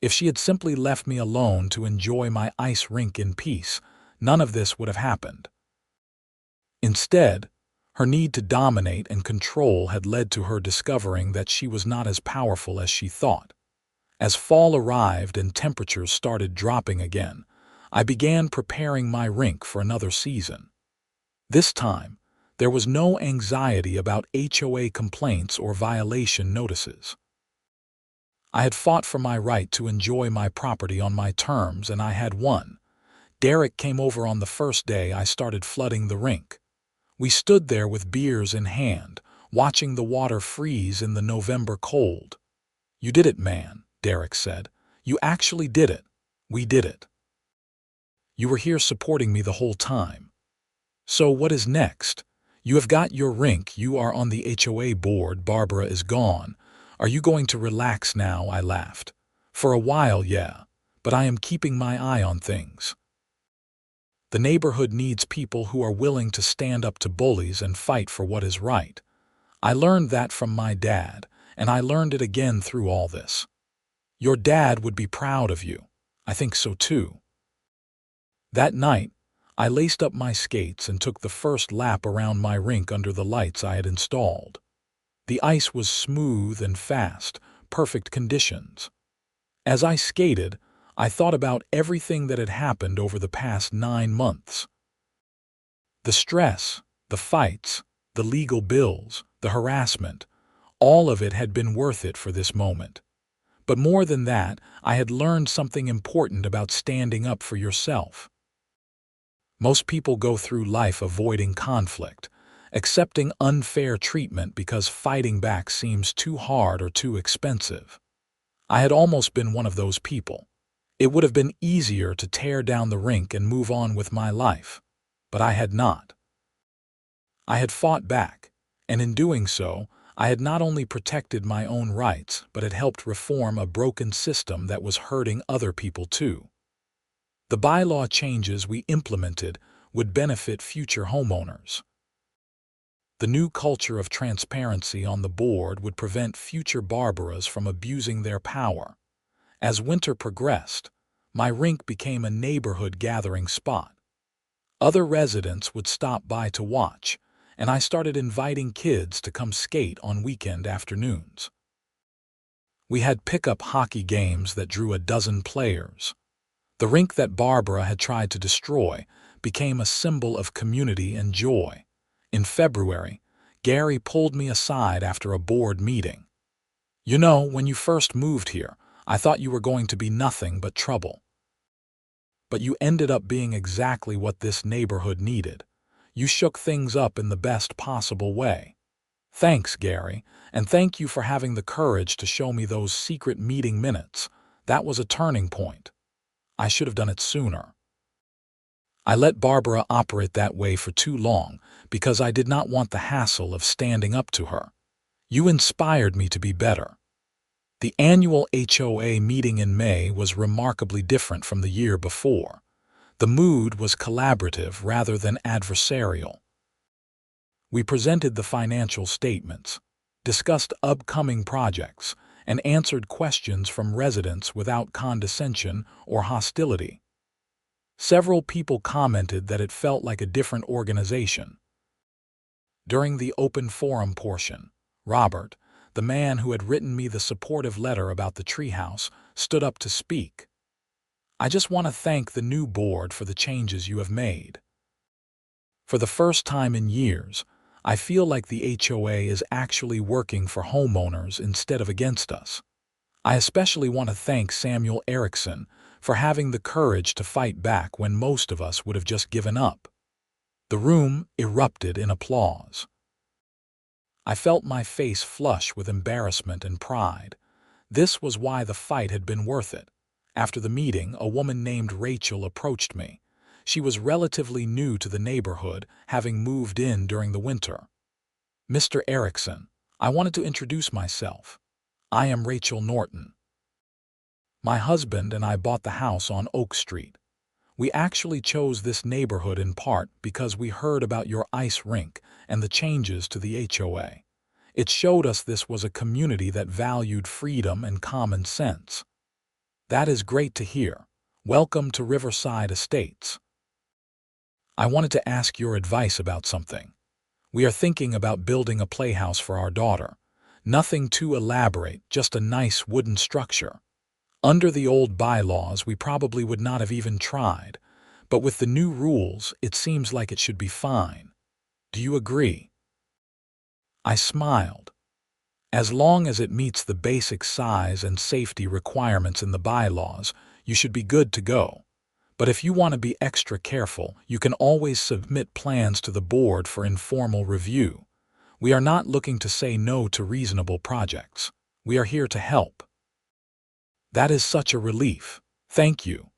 If she had simply left me alone to enjoy my ice rink in peace, none of this would have happened. Instead, her need to dominate and control had led to her discovering that she was not as powerful as she thought. As fall arrived and temperatures started dropping again, I began preparing my rink for another season. This time, there was no anxiety about HOA complaints or violation notices. I had fought for my right to enjoy my property on my terms, and I had won. Derek came over on the first day I started flooding the rink. We stood there with beers in hand, watching the water freeze in the November cold. "You did it, man," Derek said. "You actually did it. We did it. You were here supporting me the whole time. So what is next? You have got your rink, you are on the HOA board, Barbara is gone. Are you going to relax now?" I laughed. "For a while, yeah, but I am keeping my eye on things. The neighborhood needs people who are willing to stand up to bullies and fight for what is right. I learned that from my dad, and I learned it again through all this. Your dad would be proud of you. I think so too." That night, I laced up my skates and took the first lap around my rink under the lights I had installed. The ice was smooth and fast, perfect conditions. As I skated, I thought about everything that had happened over the past 9 months. The stress, the fights, the legal bills, the harassment, all of it had been worth it for this moment. But more than that, I had learned something important about standing up for yourself. Most people go through life avoiding conflict, accepting unfair treatment because fighting back seems too hard or too expensive. I had almost been one of those people. It would have been easier to tear down the rink and move on with my life, but I had not. I had fought back, and in doing so, I had not only protected my own rights, but had helped reform a broken system that was hurting other people too. The bylaw changes we implemented would benefit future homeowners. The new culture of transparency on the board would prevent future Barbaras from abusing their power. As winter progressed, my rink became a neighborhood gathering spot. Other residents would stop by to watch, and I started inviting kids to come skate on weekend afternoons. We had pickup hockey games that drew a dozen players. The rink that Barbara had tried to destroy became a symbol of community and joy. In February, Gary pulled me aside after a board meeting. "You know, when you first moved here, I thought you were going to be nothing but trouble. But you ended up being exactly what this neighborhood needed. You shook things up in the best possible way. Thanks, Gary, and thank you for having the courage to show me those secret meeting minutes. That was a turning point. I should have done it sooner. I let Barbara operate that way for too long because I did not want the hassle of standing up to her. You inspired me to be better." The annual HOA meeting in May was remarkably different from the year before. The mood was collaborative rather than adversarial. We presented the financial statements, discussed upcoming projects, and answered questions from residents without condescension or hostility. Several people commented that it felt like a different organization. During the open forum portion, Robert, the man who had written me the supportive letter about the treehouse, stood up to speak. "I just want to thank the new board for the changes you have made. For the first time in years, I feel like the HOA is actually working for homeowners instead of against us. I especially want to thank Samuel Erikson for having the courage to fight back when most of us would have just given up." The room erupted in applause. I felt my face flush with embarrassment and pride. This was why the fight had been worth it. After the meeting, a woman named Rachel approached me. She was relatively new to the neighborhood, having moved in during the winter. "Mr. Erikson, I wanted to introduce myself. I am Rachel Norton. My husband and I bought the house on Oak Street. We actually chose this neighborhood in part because we heard about your ice rink and the changes to the HOA. It showed us this was a community that valued freedom and common sense." "That is great to hear. Welcome to Riverside Estates. I wanted to ask your advice about something. We are thinking about building a playhouse for our daughter. Nothing too elaborate, just a nice wooden structure. Under the old bylaws, we probably would not have even tried, but with the new rules, it seems like it should be fine. Do you agree?" I smiled. "As long as it meets the basic size and safety requirements in the bylaws, you should be good to go. But if you want to be extra careful, you can always submit plans to the board for informal review. We are not looking to say no to reasonable projects. We are here to help." "That is such a relief. Thank you."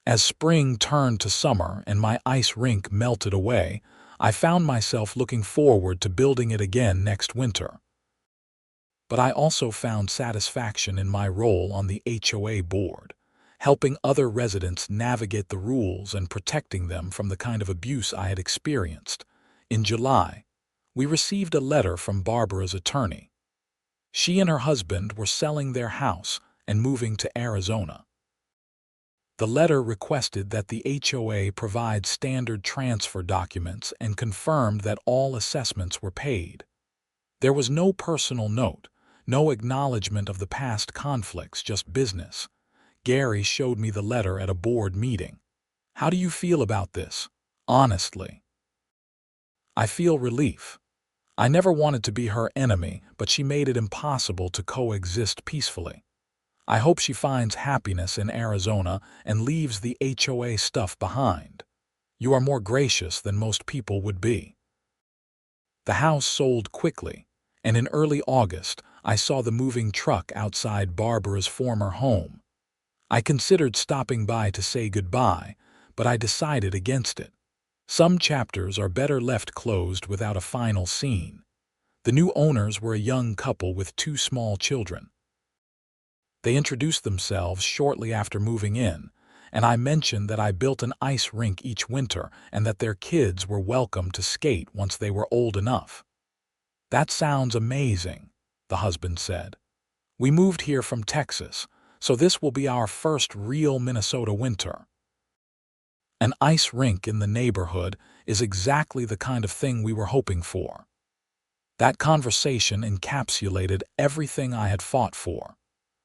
As spring turned to summer and my ice rink melted away, I found myself looking forward to building it again next winter. But I also found satisfaction in my role on the HOA board, helping other residents navigate the rules and protecting them from the kind of abuse I had experienced. In July, we received a letter from Barbara's attorney. She and her husband were selling their house and moving to Arizona. The letter requested that the HOA provide standard transfer documents and confirmed that all assessments were paid. There was no personal note, no acknowledgement of the past conflicts, just business. Gary showed me the letter at a board meeting. "How do you feel about this? Honestly?" "I feel relief. I never wanted to be her enemy, but she made it impossible to coexist peacefully. I hope she finds happiness in Arizona and leaves the HOA stuff behind. You are more gracious than most people would be." The house sold quickly, and in early August, I saw the moving truck outside Barbara's former home. I considered stopping by to say goodbye, but I decided against it. Some chapters are better left closed without a final scene. The new owners were a young couple with 2 small children. They introduced themselves shortly after moving in, and I mentioned that I built an ice rink each winter and that their kids were welcome to skate once they were old enough. "That sounds amazing," the husband said. "We moved here from Texas, so this will be our first real Minnesota winter." An ice rink in the neighborhood is exactly the kind of thing we were hoping for. That conversation encapsulated everything I had fought for.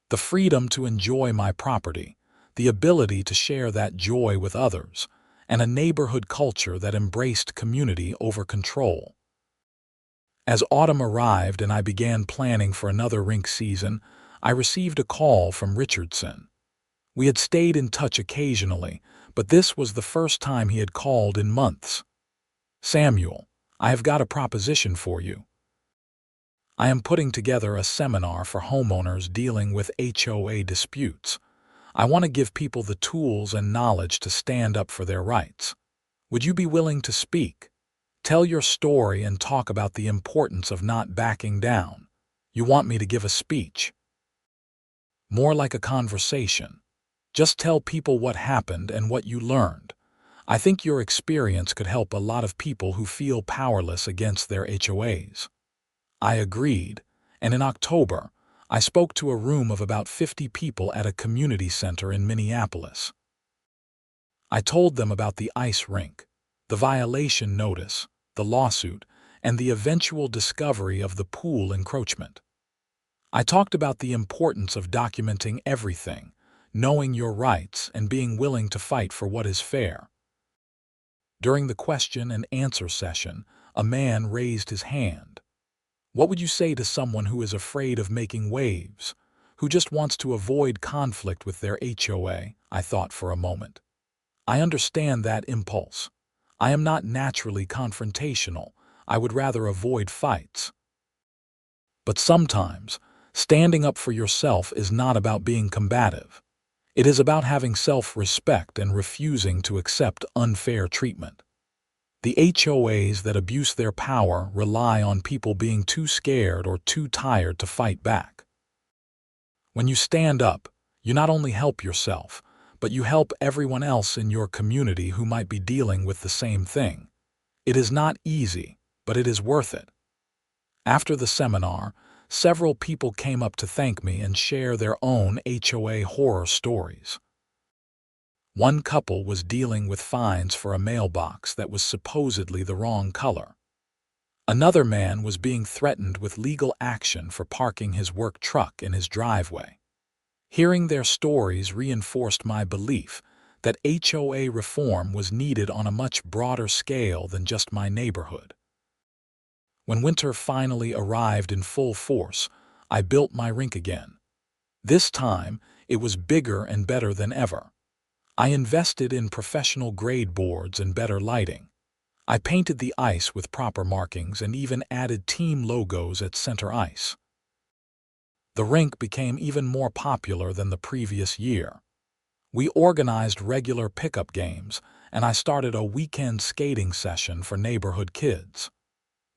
The freedom to enjoy my property, the ability to share that joy with others, and a neighborhood culture that embraced community over control. As autumn arrived and I began planning for another rink season, I received a call from Richardson. We had stayed in touch occasionally, but this was the first time he had called in months. "Samuel, I have got a proposition for you. I am putting together a seminar for homeowners dealing with HOA disputes. I want to give people the tools and knowledge to stand up for their rights. Would you be willing to speak? Tell your story and talk about the importance of not backing down. You want me to give a speech?" "More like a conversation. Just tell people what happened and what you learned. I think your experience could help a lot of people who feel powerless against their HOAs." I agreed, and in October, I spoke to a room of about 50 people at a community center in Minneapolis. I told them about the ice rink, the violation notice, the lawsuit, and the eventual discovery of the pool encroachment. I talked about the importance of documenting everything, knowing your rights, and being willing to fight for what is fair. During the question and answer session, a man raised his hand. "What would you say to someone who is afraid of making waves, who just wants to avoid conflict with their HOA?" I thought for a moment. I understand that impulse. I am not naturally confrontational. I would rather avoid fights. But sometimes, standing up for yourself is not about being combative. It is about having self-respect and refusing to accept unfair treatment. The HOAs that abuse their power rely on people being too scared or too tired to fight back. When you stand up, you not only help yourself, but you help everyone else in your community who might be dealing with the same thing. It is not easy, but it is worth it. After the seminar, several people came up to thank me and share their own HOA horror stories. One couple was dealing with fines for a mailbox that was supposedly the wrong color. Another man was being threatened with legal action for parking his work truck in his driveway. Hearing their stories reinforced my belief that HOA reform was needed on a much broader scale than just my neighborhood. When winter finally arrived in full force, I built my rink again. This time, it was bigger and better than ever. I invested in professional grade boards and better lighting. I painted the ice with proper markings and even added team logos at center ice. The rink became even more popular than the previous year. We organized regular pickup games, and I started a weekend skating session for neighborhood kids.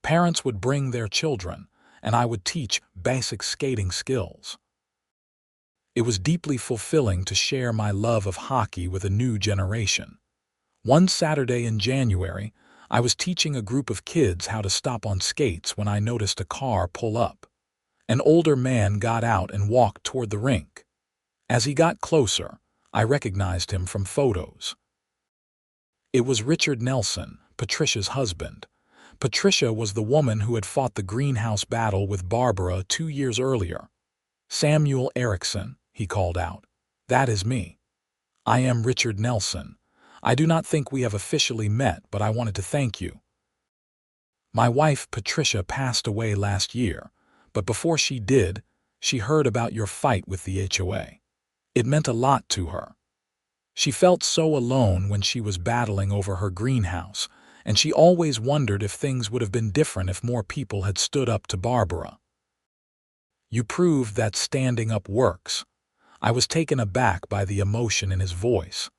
Parents would bring their children, and I would teach basic skating skills. It was deeply fulfilling to share my love of hockey with a new generation. One Saturday in January, I was teaching a group of kids how to stop on skates when I noticed a car pull up. An older man got out and walked toward the rink. As he got closer, I recognized him from photos. It was Richard Nelson, Patricia's husband. Patricia was the woman who had fought the greenhouse battle with Barbara 2 years earlier. "Samuel Erikson," he called out. "That is me. I am Richard Nelson. I do not think we have officially met, but I wanted to thank you. My wife Patricia passed away last year, but before she did, she heard about your fight with the HOA. It meant a lot to her. She felt so alone when she was battling over her greenhouse, and she always wondered if things would have been different if more people had stood up to Barbara. You proved that standing up works. I was taken aback by the emotion in his voice.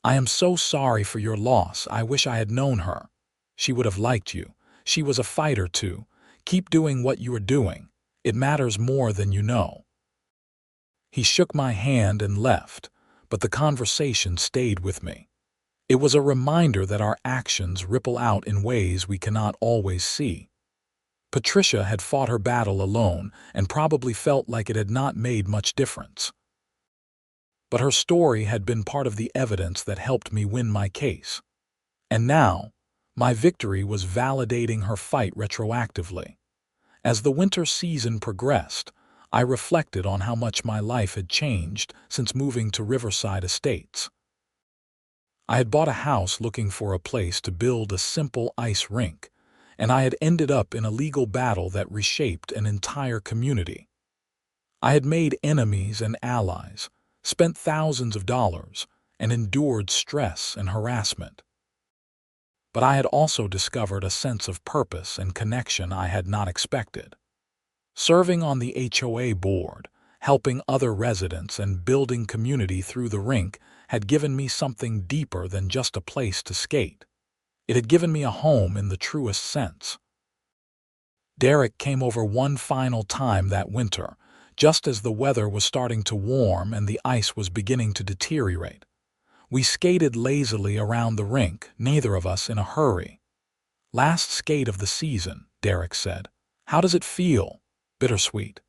"I am so sorry for your loss. I wish I had known her. She would have liked you. She was a fighter too. Keep doing what you are doing. It matters more than you know." He shook my hand and left, but the conversation stayed with me. It was a reminder that our actions ripple out in ways we cannot always see. Patricia had fought her battle alone and probably felt like it had not made much difference. But her story had been part of the evidence that helped me win my case. And now, my victory was validating her fight retroactively. As the winter season progressed, I reflected on how much my life had changed since moving to Riverside Estates. I had bought a house looking for a place to build a simple ice rink, and I had ended up in a legal battle that reshaped an entire community. I had made enemies and allies, spent thousands of dollars, and endured stress and harassment. But I had also discovered a sense of purpose and connection I had not expected. Serving on the HOA board, helping other residents, and building community through the rink had given me something deeper than just a place to skate. It had given me a home in the truest sense. Derek came over one final time that winter, just as the weather was starting to warm and the ice was beginning to deteriorate. We skated lazily around the rink, neither of us in a hurry. "Last skate of the season," Derek said. "How does it feel?" "Bittersweet.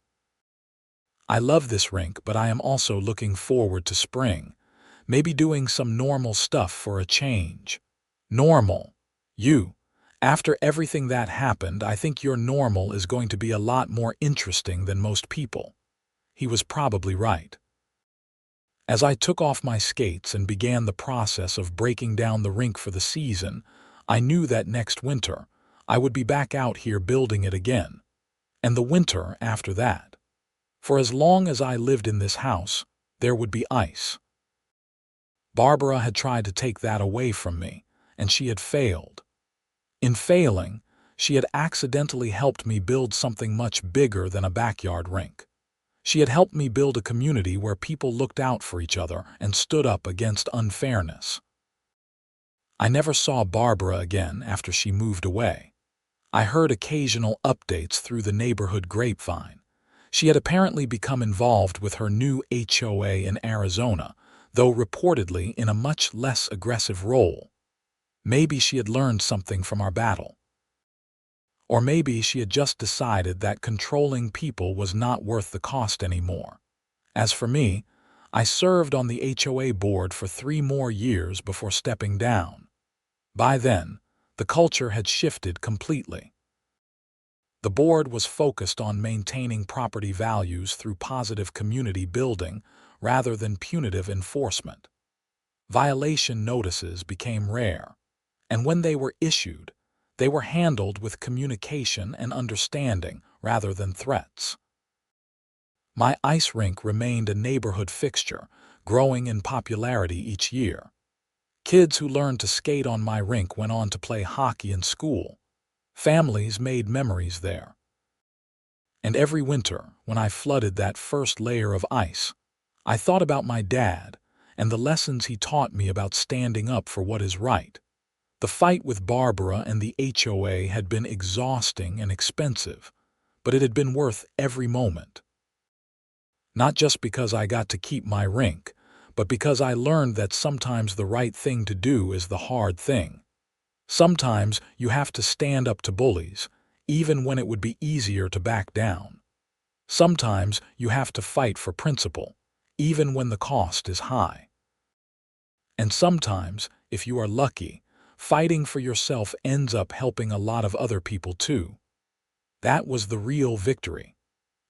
I love this rink, but I am also looking forward to spring. Maybe doing some normal stuff for a change." "Normal? You? After everything that happened, I think your normal is going to be a lot more interesting than most people." He was probably right. As I took off my skates and began the process of breaking down the rink for the season, I knew that next winter I would be back out here building it again. And the winter after that. For as long as I lived in this house, there would be ice. Barbara had tried to take that away from me, and she had failed. In failing, she had accidentally helped me build something much bigger than a backyard rink. She had helped me build a community where people looked out for each other and stood up against unfairness. I never saw Barbara again after she moved away. I heard occasional updates through the neighborhood grapevine. She had apparently become involved with her new HOA in Arizona, though reportedly in a much less aggressive role. Maybe she had learned something from our battle. Or maybe she had just decided that controlling people was not worth the cost anymore. As for me, I served on the HOA board for 3 more years before stepping down. By then, the culture had shifted completely. The board was focused on maintaining property values through positive community building rather than punitive enforcement. Violation notices became rare, and when they were issued, they were handled with communication and understanding rather than threats. My ice rink remained a neighborhood fixture, growing in popularity each year. Kids who learned to skate on my rink went on to play hockey in school. Families made memories there. And every winter, when I flooded that first layer of ice, I thought about my dad and the lessons he taught me about standing up for what is right. The fight with Barbara and the HOA had been exhausting and expensive, but it had been worth every moment. Not just because I got to keep my rink, but because I learned that sometimes the right thing to do is the hard thing. Sometimes you have to stand up to bullies, even when it would be easier to back down. Sometimes you have to fight for principle, even when the cost is high. And sometimes, if you are lucky, fighting for yourself ends up helping a lot of other people too. That was the real victory.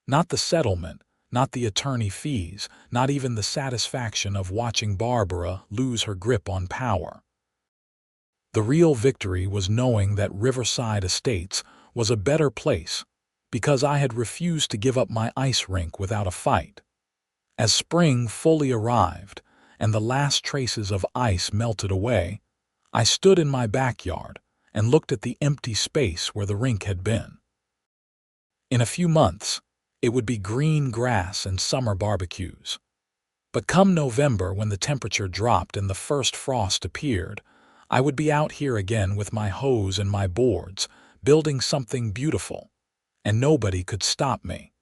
Not the settlement, not the attorney fees, not even the satisfaction of watching Barbara lose her grip on power. The real victory was knowing that Riverside Estates was a better place because I had refused to give up my ice rink without a fight. As spring fully arrived and the last traces of ice melted away, I stood in my backyard and looked at the empty space where the rink had been. In a few months, it would be green grass and summer barbecues. But come November, when the temperature dropped and the first frost appeared, I would be out here again with my hose and my boards, building something beautiful, and nobody could stop me.